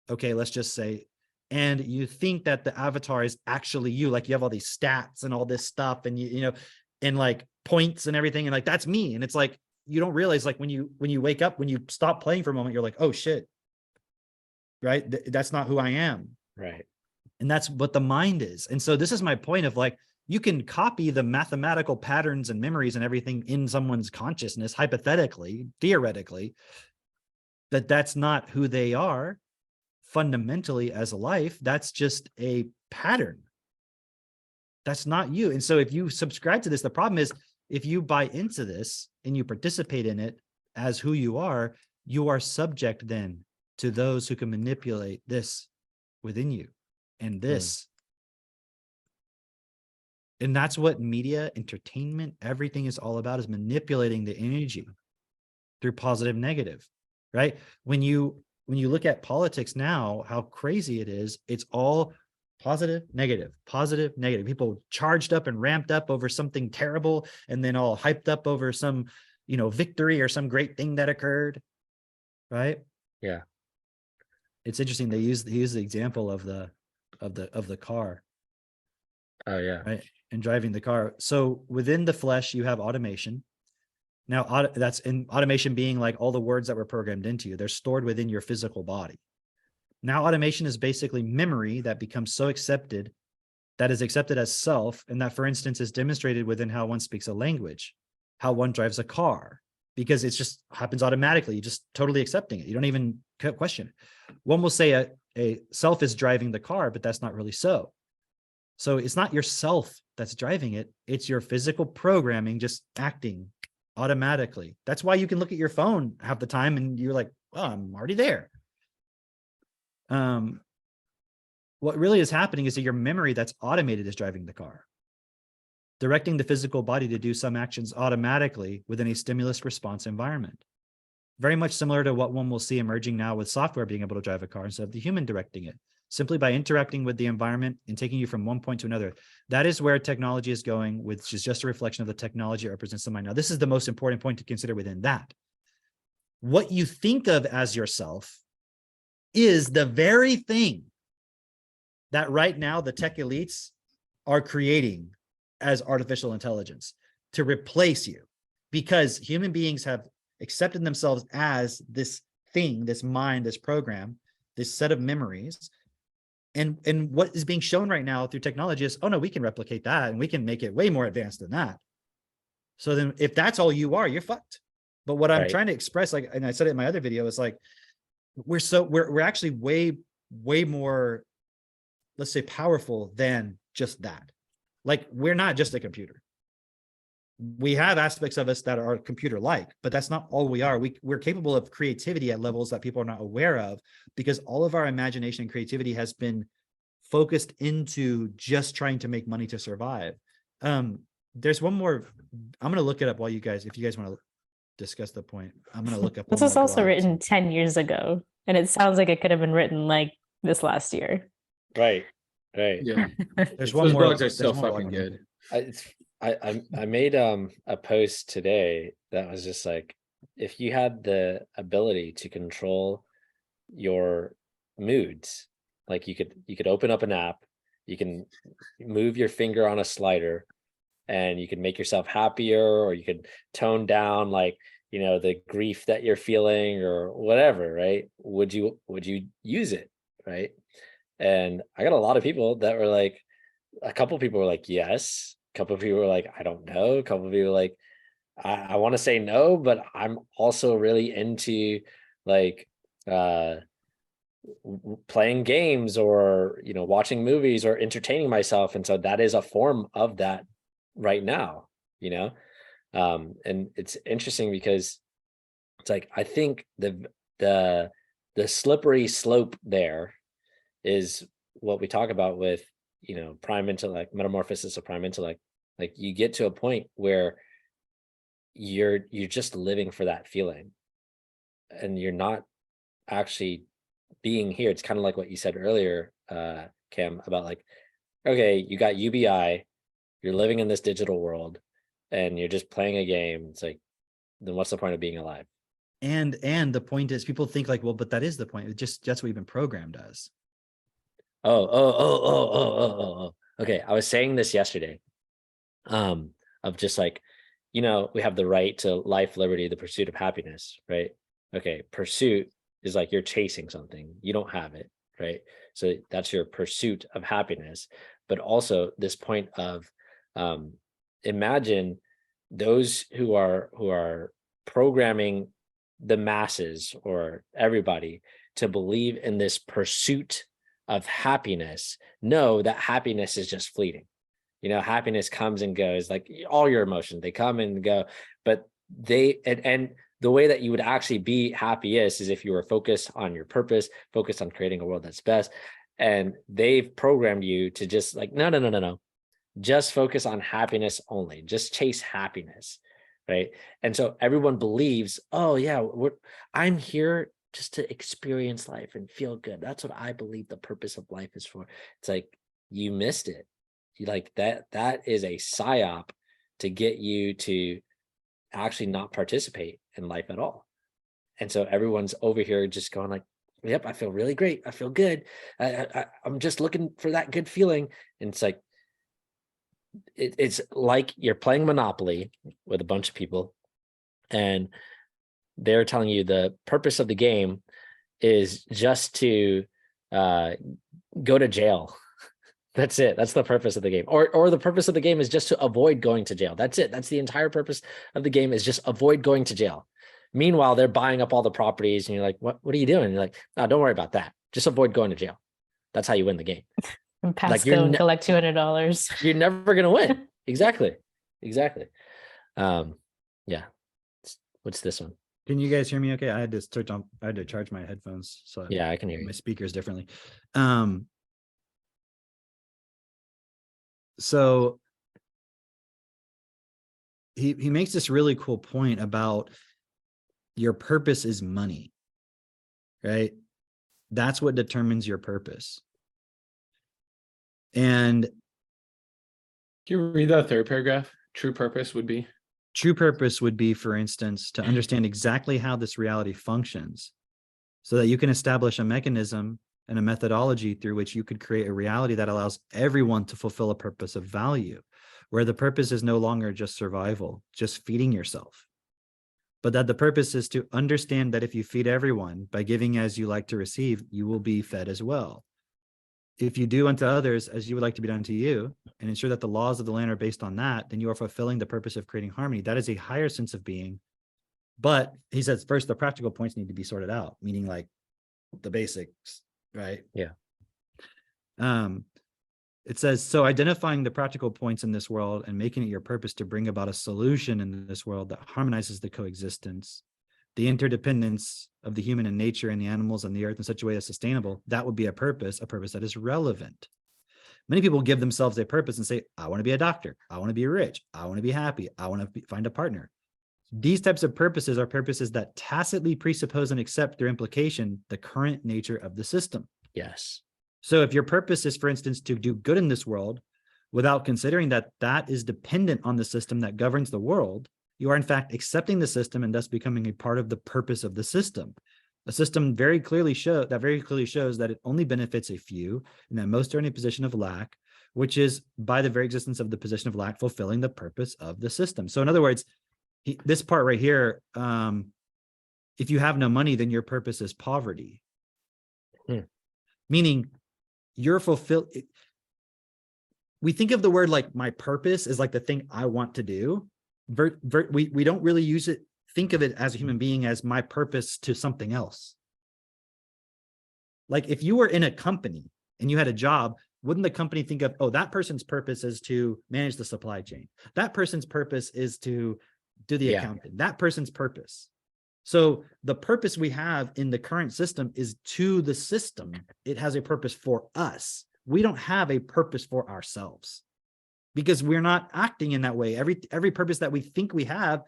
Okay, let's just say, and you think that the avatar is actually you, like you have all these stats and all this stuff, and and like points and everything, and like that's me. And it's like you don't realize, like when you wake up, when you stop playing for a moment, you're like, oh shit, right? That's not who I am, right? And that's what the mind is. And so this is my point of like, you can copy the mathematical patterns and memories and everything in someone's consciousness, hypothetically, theoretically, but that's not who they are. Fundamentally as a life, that's just a pattern. That's not you. And so if you subscribe to this, the problem is if you buy into this and you participate in it as who you are subject then to those who can manipulate this within you and this. And that's what media, entertainment, everything is all about, is manipulating the energy through positive, negative, right? When you when you look at politics now, how crazy it is, it's all positive, negative, positive, negative. People charged up and ramped up over something terrible, and then all hyped up over some, victory or some great thing that occurred. Right? Yeah. It's interesting. They use the example of the car. Oh yeah. Right. And driving the car. So within the flesh, you have automation. Now, that's in automation being like all the words that were programmed into you. They're stored within your physical body. Now, automation is basically memory that becomes so accepted, that is accepted as self. And that, for instance, is demonstrated within how one speaks a language, how one drives a car, because it just happens automatically. You're just totally accepting it. You don't even question it. One will say a self is driving the car, but that's not really so. So it's not yourself that's driving it. It's your physical programming just acting automatically. That's why you can look at your phone half the time and you're like, oh, I'm already there. What really is happening is that your memory that's automated is driving the car, directing the physical body to do some actions automatically within a stimulus response environment. Very much similar to what one will see emerging now with software being able to drive a car instead of the human directing it, simply by interacting with the environment and taking you from one point to another. That is where technology is going, which is just a reflection of the technology it represents the mind. Now, this is the most important point to consider within that. What you think of as yourself is the very thing that right now the tech elites are creating as artificial intelligence to replace you, because human beings have accepted themselves as this thing, this mind, this program, this set of memories. And what is being shown right now through technology is, oh no, we can replicate that and we can make it way more advanced than that. So then if that's all you are, you're fucked. But what I'm trying to express, like, and I said it in my other video, is like, we're actually way more, let's say, powerful than just that. Like, we're not just a computer. We have aspects of us that are computer-like, but that's not all we are. We're capable of creativity at levels that people are not aware of, because all of our imagination and creativity has been focused into just trying to make money to survive. There's one more. I'm going to look it up while you guys, if you guys want to discuss the point, I'm going to look up. This was also written 10 years ago, and it sounds like it could have been written like this last year. Right. Yeah. There's one Those more. blogs are so fucking good. I made a post today that was just like, if you had the ability to control your moods, like you could open up an app, you can move your finger on a slider, and you can make yourself happier, or you could tone down, like, the grief that you're feeling or whatever, right? Would you use it, right? And I got a lot of people that were like, a couple of people were like, yes. A couple of people were like, I don't know. A couple of people were like, I want to say no, but I'm also really into like playing games or, watching movies or entertaining myself. And so that is a form of that right now, and it's interesting because it's like, I think the slippery slope there is what we talk about with, prime intellect, metamorphosis of prime intellect. Like, you get to a point where you're just living for that feeling, and you're not actually being here. It's kind of like what you said earlier, Cam, about like, okay, you got UBI, you're living in this digital world, and you're just playing a game. It's like, then what's the point of being alive? And the point is, people think like, well, but that is the point. That's what we've been programmed as. Oh. Okay, I was saying this yesterday, of just like, we have the right to life, liberty, the pursuit of happiness, right? Okay, pursuit is like you're chasing something, you don't have it, right? So that's your pursuit of happiness. But also this point of, imagine those who are programming the masses or everybody to believe in this pursuit of happiness, know that happiness is just fleeting. Happiness comes and goes, like all your emotions, they come and go, but and the way that you would actually be happiest is if you were focused on your purpose, focused on creating a world that's best. And they've programmed you to just like, no, just focus on happiness only, just chase happiness, right? And so everyone believes, oh yeah, I'm here just to experience life and feel good. That's what I believe the purpose of life is for. It's like, you missed it. You like that is a psyop to get you to actually not participate in life at all. And so everyone's over here just going like, yep, I feel really great. I feel good. I'm just looking for that good feeling. And it's like, it's like you're playing Monopoly with a bunch of people, and they're telling you the purpose of the game is just to go to jail. That's it. That's the purpose of the game. Or the purpose of the game is just to avoid going to jail. That's it. That's the entire purpose of the game, is just avoid going to jail. Meanwhile, they're buying up all the properties, and you're like, what are you doing? And you're like, no, don't worry about that. Just avoid going to jail. That's how you win the game. And pass Like, go and collect $200. You're never gonna win. Exactly. Yeah. What's this one? Can you guys hear me okay? I had to charge my headphones, so Yeah, I can hear my you. speakers differently. So he makes this really cool point about your purpose is money, right? That's what determines your purpose. And Can you read that third paragraph? True purpose would be? true purpose would be, for instance, to understand exactly how this reality functions, so that you can establish a mechanism and a methodology through which you could create a reality that allows everyone to fulfill a purpose of value, where the purpose is no longer just survival, just feeding yourself, but that the purpose is to understand that if you feed everyone by giving as you like to receive, you will be fed as well. If you do unto others as you would like to be done to you, and ensure that the laws of the land are based on that, then you are fulfilling the purpose of creating harmony. That is a higher sense of being. But he says, first, the practical points need to be sorted out, meaning like the basics, right? Yeah. It says, so identifying the practical points in this world and making it your purpose to bring about a solution in this world that harmonizes the coexistence, the interdependence of the human and nature and the animals and the earth in such a way that's sustainable, that would be a purpose that is relevant. Many people give themselves a purpose and say, I want to be a doctor. I want to be rich. I want to be happy. I want to find a partner. These types of purposes are purposes that tacitly presuppose and accept their implication, the current nature of the system. Yes. So if your purpose is, for instance, to do good in this world, without considering that that is dependent on the system that governs the world, you are in fact accepting the system and thus becoming a part of the purpose of the system. A system very clearly shows that it only benefits a few, and that most are in a position of lack, which is, by the very existence of the position of lack, fulfilling the purpose of the system. So in other words, this part right here, if you have no money, then your purpose is poverty. Meaning you're fulfilled. We think of the word like my purpose is like the thing I want to do. We don't really think of it as a human being as my purpose to something else. Like if you were in a company and you had a job, wouldn't the company think of, oh, that person's purpose is to manage the supply chain. That person's purpose is to do the accounting. That person's purpose. So the purpose we have in the current system is to the system. It has a purpose for us. We don't have a purpose for ourselves because we're not acting in that way. Every purpose that we think we have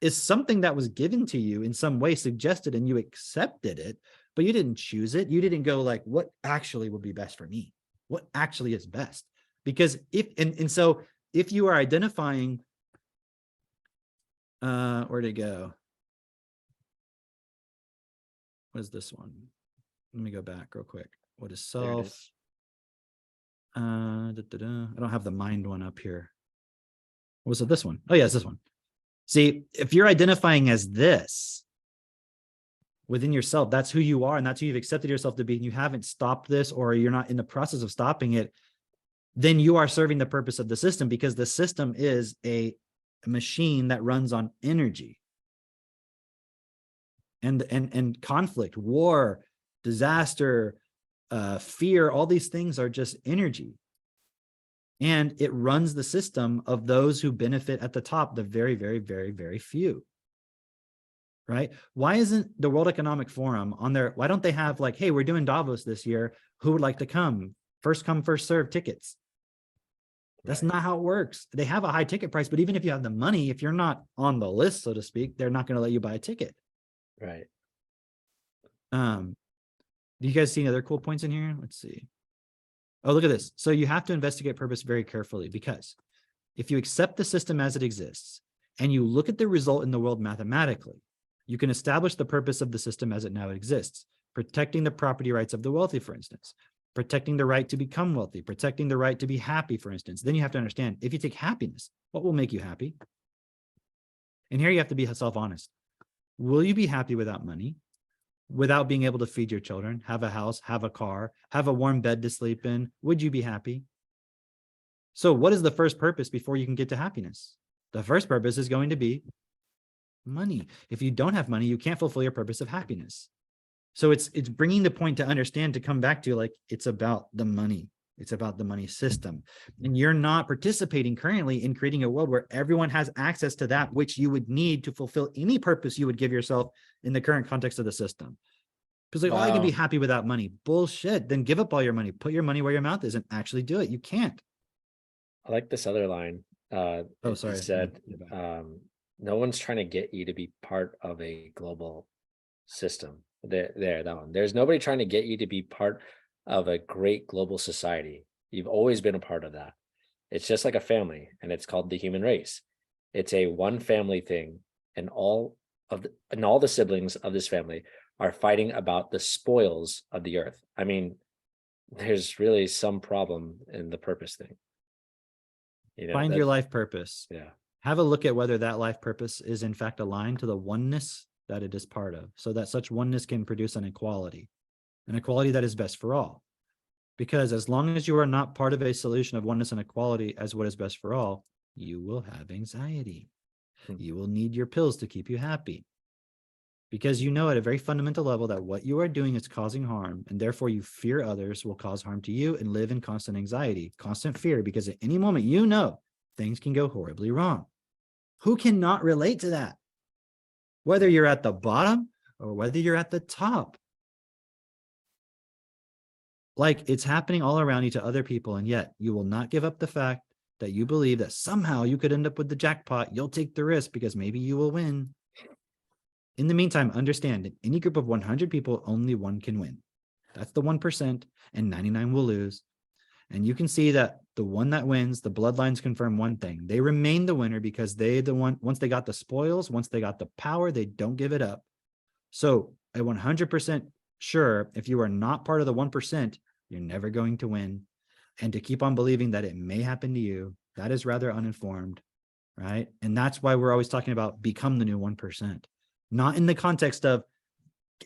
is something that was given to you in some way, suggested, and you accepted it, but you didn't choose it. You didn't go like, what actually would be best for me? What actually is best? Because so if you are identifying, where'd it go? What is this one? Let me go back real quick. What is self? I don't have the mind one up here. Was it this one? Oh yeah, it's this one. See, if you're identifying as this within yourself, that's who you are, and that's who you've accepted yourself to be, and you haven't stopped this, or you're not in the process of stopping it, then you are serving the purpose of the system, because the system is a machine that runs on energy. And conflict, war, disaster, fear, all these things are just energy. And it runs the system of those who benefit at the top, the very, very, very, very few. Right? Why isn't the World Economic Forum on there? Why don't they have like, hey, we're doing Davos this year. Who would like to come? First come, first serve tickets. That's not how it works. They have a high ticket price, but even if you have the money, if you're not on the list, so to speak, they're not going to let you buy a ticket. Right. Do you guys see any other cool points in here? Let's see. Oh, look at this. So you have to investigate purpose very carefully, because if you accept the system as it exists and you look at the result in the world mathematically, you can establish the purpose of the system as it now exists, protecting the property rights of the wealthy, for instance, protecting the right to become wealthy, protecting the right to be happy, for instance. Then you have to understand, if you take happiness, what will make you happy? And here you have to be self-honest. Will you be happy without money? Without being able to feed your children, have a house, have a car, have a warm bed to sleep in? Would you be happy? So what is the first purpose before you can get to happiness? The first purpose is going to be money. If you don't have money, you can't fulfill your purpose of happiness. So it's bringing the point to understand, to come back to, like, it's about the money. It's about the money system. And you're not participating currently in creating a world where everyone has access to that which you would need to fulfill any purpose you would give yourself in the current context of the system. Because, like, oh, I can be happy without money. Bullshit. Then give up all your money. Put your money where your mouth is and actually do it. You can't. I like this other line. Oh, sorry. It said, no one's trying to get you to be part of a global system. That one. There's nobody trying to get you to be part of a great global society. You've always been a part of that. It's just like a family, and it's called the human race. It's a one family thing, and all the siblings of this family are fighting about the spoils of the earth. I mean, there's really some problem in the purpose thing. Find your life purpose. Yeah. Have a look at whether that life purpose is in fact aligned to the oneness that it is part of, so that such oneness can produce an equality that is best for all. Because as long as you are not part of a solution of oneness and equality as what is best for all, you will have anxiety. You will need your pills to keep you happy. Because you know at a very fundamental level that what you are doing is causing harm, and therefore you fear others will cause harm to you and live in constant anxiety, constant fear, because at any moment you know things can go horribly wrong. Who cannot relate to that? Whether you're at the bottom or whether you're at the top. Like, it's happening all around you to other people, and yet you will not give up the fact that you believe that somehow you could end up with the jackpot. You'll take the risk because maybe you will win. In the meantime, understand, in any group of 100 people, only one can win. That's the 1%, and 99 will lose. And you can see that the one that wins, the bloodlines confirm one thing. They remain the winner because once they got the spoils, once they got the power, they don't give it up. So at 100% sure, if you are not part of the 1%, you're never going to win. And to keep on believing that it may happen to you, that is rather uninformed, right? And that's why we're always talking about become the new 1%, not in the context of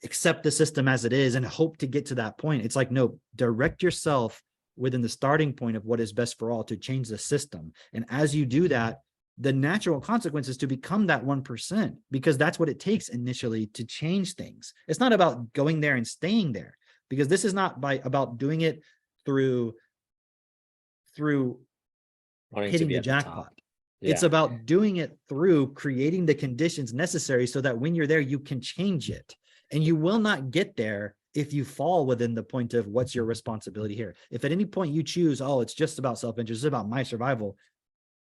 accept the system as it is and hope to get to that point. It's like, no, direct yourself within the starting point of what is best for all to change the system. And as you do that, the natural consequence is to become that 1%, because that's what it takes initially to change things. It's not about going there and staying there, because this is not about doing it through hitting the jackpot. Yeah. It's about doing it through creating the conditions necessary so that when you're there, you can change it. And you will not get there if you fall within the point of what's your responsibility here. If at any point you choose, oh, it's just about self-interest, it's about my survival,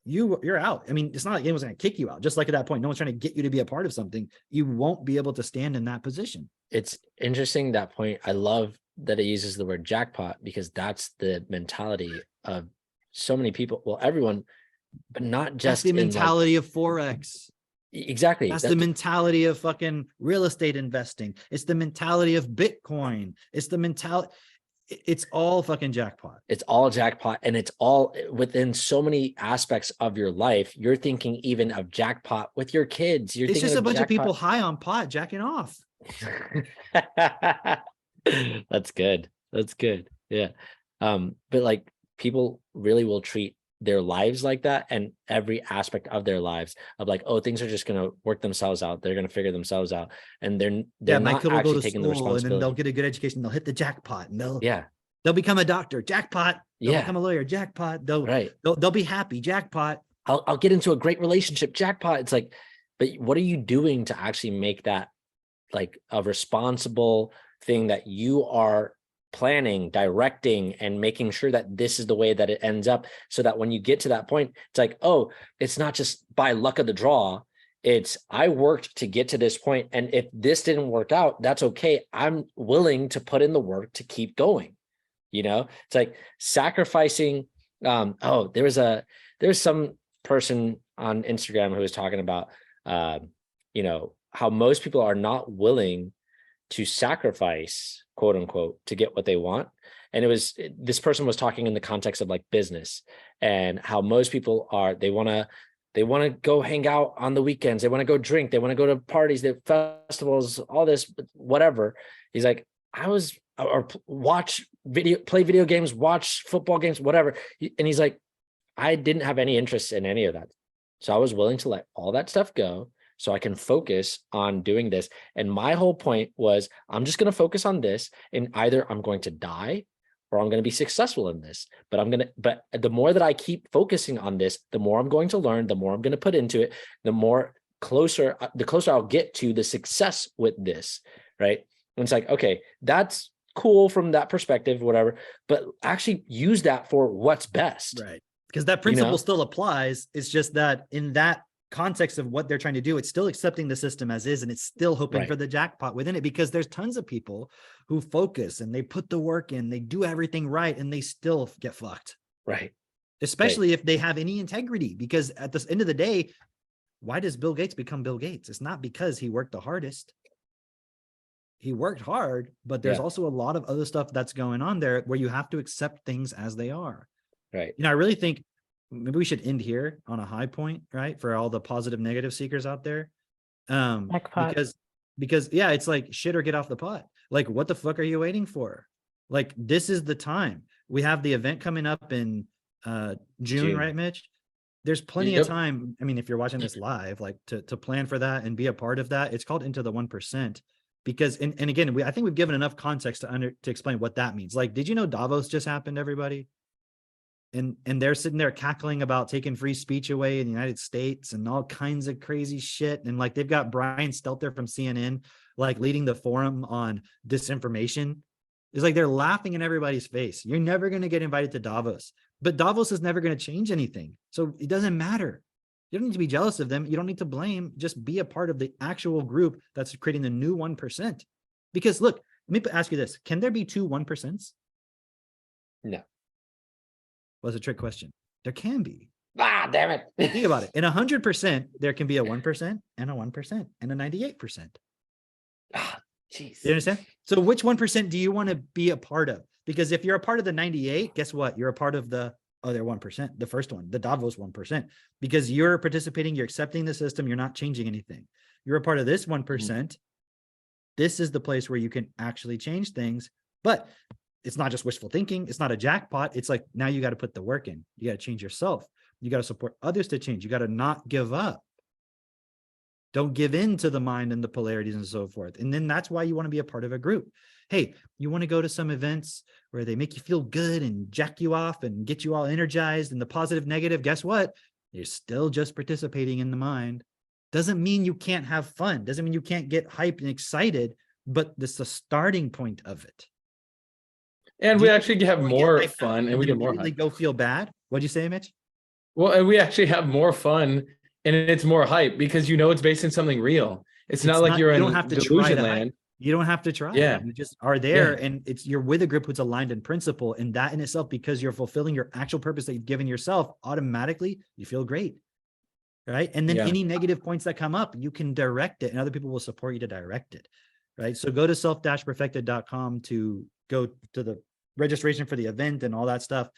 you're out. I mean, it's not like anyone's going to kick you out. Just like at that point, no one's trying to get you to be a part of something. You won't be able to stand in that position. It's interesting, that point. I love that it uses the word jackpot, because that's the mentality of so many people. Well, everyone, but not just that's the mentality of Forex. Exactly. That's the mentality of fucking real estate investing. It's the mentality of Bitcoin. It's the mentality. It's all fucking jackpot. It's all jackpot, and it's all within so many aspects of your life. You're thinking even of jackpot with your kids. It's just a bunch of people high on pot jacking off. That's good. That's good. Yeah. But like, people really will treat their lives like that, and every aspect of their lives of like, oh, things are just going to work themselves out. They're going to figure themselves out. And they're not actually taking the responsibility. And then they'll get a good education. They'll hit the jackpot, and they'll become a doctor. Jackpot. They'll become a lawyer. Jackpot. They'll be happy. Jackpot. I'll get into a great relationship. Jackpot. It's like, but what are you doing to actually make that like a responsible thing that you are planning, directing, and making sure that this is the way that it ends up, so that when you get to that point, it's like, oh, it's not just by luck of the draw. It's I worked to get to this point, and if this didn't work out, that's okay. I'm willing to put in the work to keep going. It's like sacrificing. There's some person on Instagram who was talking about how most people are not willing to sacrifice, quote unquote, to get what they want. And this person was talking in the context of like business, and how most people are, they want to go hang out on the weekends. They want to go drink. They want to go to parties, the festivals, all this, whatever. He's like, or play video games, watch football games, whatever. And he's like, I didn't have any interest in any of that. So I was willing to let all that stuff go so I can focus on doing this. And my whole point was, I'm just going to focus on this, and either I'm going to die or I'm going to be successful in this. But the more that I keep focusing on this, the more I'm going to learn, the more I'm going to put into it, the closer I'll get to the success with this. Right. And it's like, okay, that's cool from that perspective, whatever, but actually use that for what's best. Right. Because that principle still applies. It's just that in that context of what they're trying to do, it's still accepting the system as is, and it's still hoping for the jackpot within it, because there's tons of people who focus and they put the work in, they do everything right, and they still get fucked. Right. Especially if they have any integrity, because at the end of the day, why does Bill Gates become Bill Gates? It's not because he worked the hardest. He worked hard, but there's also a lot of other stuff that's going on there where you have to accept things as they are. Right. I really think maybe we should end here on a high point, right? For all the positive, negative seekers out there. Because yeah, it's like shit or get off the pot. Like, what the fuck are you waiting for? Like, this is the time. We have the event coming up in June, right, Mitch? There's plenty of time. I mean, if you're watching this live, like to plan for that and be a part of that. It's called Into the 1%. Because, and again, I think we've given enough context to explain what that means. Like, did you know Davos just happened, everybody? And they're sitting there cackling about taking free speech away in the United States and all kinds of crazy shit. And like, they've got Brian Stelter from CNN, like leading the forum on disinformation. It's like, they're laughing in everybody's face. You're never going to get invited to Davos, but Davos is never going to change anything. So it doesn't matter. You don't need to be jealous of them. You don't need to blame. Just be a part of the actual group that's creating the new 1%. Because look, let me ask you this. Can there be two 1%? No. Was a trick question. There can be. Ah, damn it. Think about it. In 100%, there can be a 1% and a 1% and a 98%. Ah, jeez. You understand? So which 1% do you want to be a part of? Because if you're a part of the 98, guess what? You're a part of the other 1%, the first one, the Davos 1%, because you're participating, you're accepting the system, you're not changing anything. You're a part of this 1%. This is the place where you can actually change things, but it's not just wishful thinking. It's not a jackpot. It's like, now you got to put the work in. You got to change yourself. You got to support others to change. You got to not give up. Don't give in to the mind and the polarities and so forth. And then that's why you want to be a part of a group. Hey, you want to go to some events where they make you feel good and jack you off and get you all energized and the positive, negative. Guess what? You're still just participating in the mind. Doesn't mean you can't have fun. Doesn't mean you can't get hyped and excited, but this is the starting point of it. And we actually have more fun, and we get more really hype. go feel bad. What'd you say, Mitch? Well, and we actually have more fun, and it's more hype because it's based in something real. It's not like you're in delusion land. You don't have to try. Yeah. You just are there, and you're with a group who's aligned in principle, and that in itself, because you're fulfilling your actual purpose that you've given yourself, automatically you feel great, right? And then any negative points that come up, you can direct it, and other people will support you to direct it, right? So go to self-perfected.com to go to the registration for the event and all that stuff.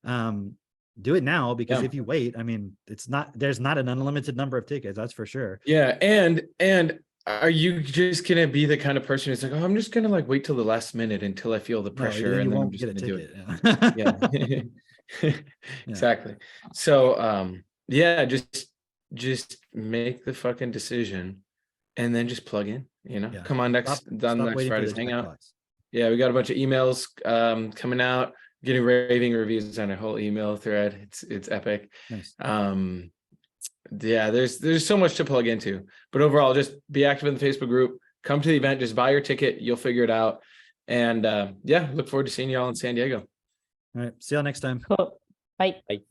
Do it now, because if you wait, I mean, there's not an unlimited number of tickets, that's for sure. Yeah. And are you just going to be the kind of person who's like, oh, I'm just going to like wait till the last minute until I feel the pressure and then I'm just going to do it. Yeah. Exactly. So, just make the fucking decision and then just plug in, come on next Friday's hangout. Yeah, we got a bunch of emails coming out, getting raving reviews on a whole email thread. It's epic. Nice. There's so much to plug into, but overall, just be active in the Facebook group. Come to the event, just buy your ticket, you'll figure it out. And look forward to seeing you all in San Diego. All right, see y'all next time. Cool. Bye. Bye.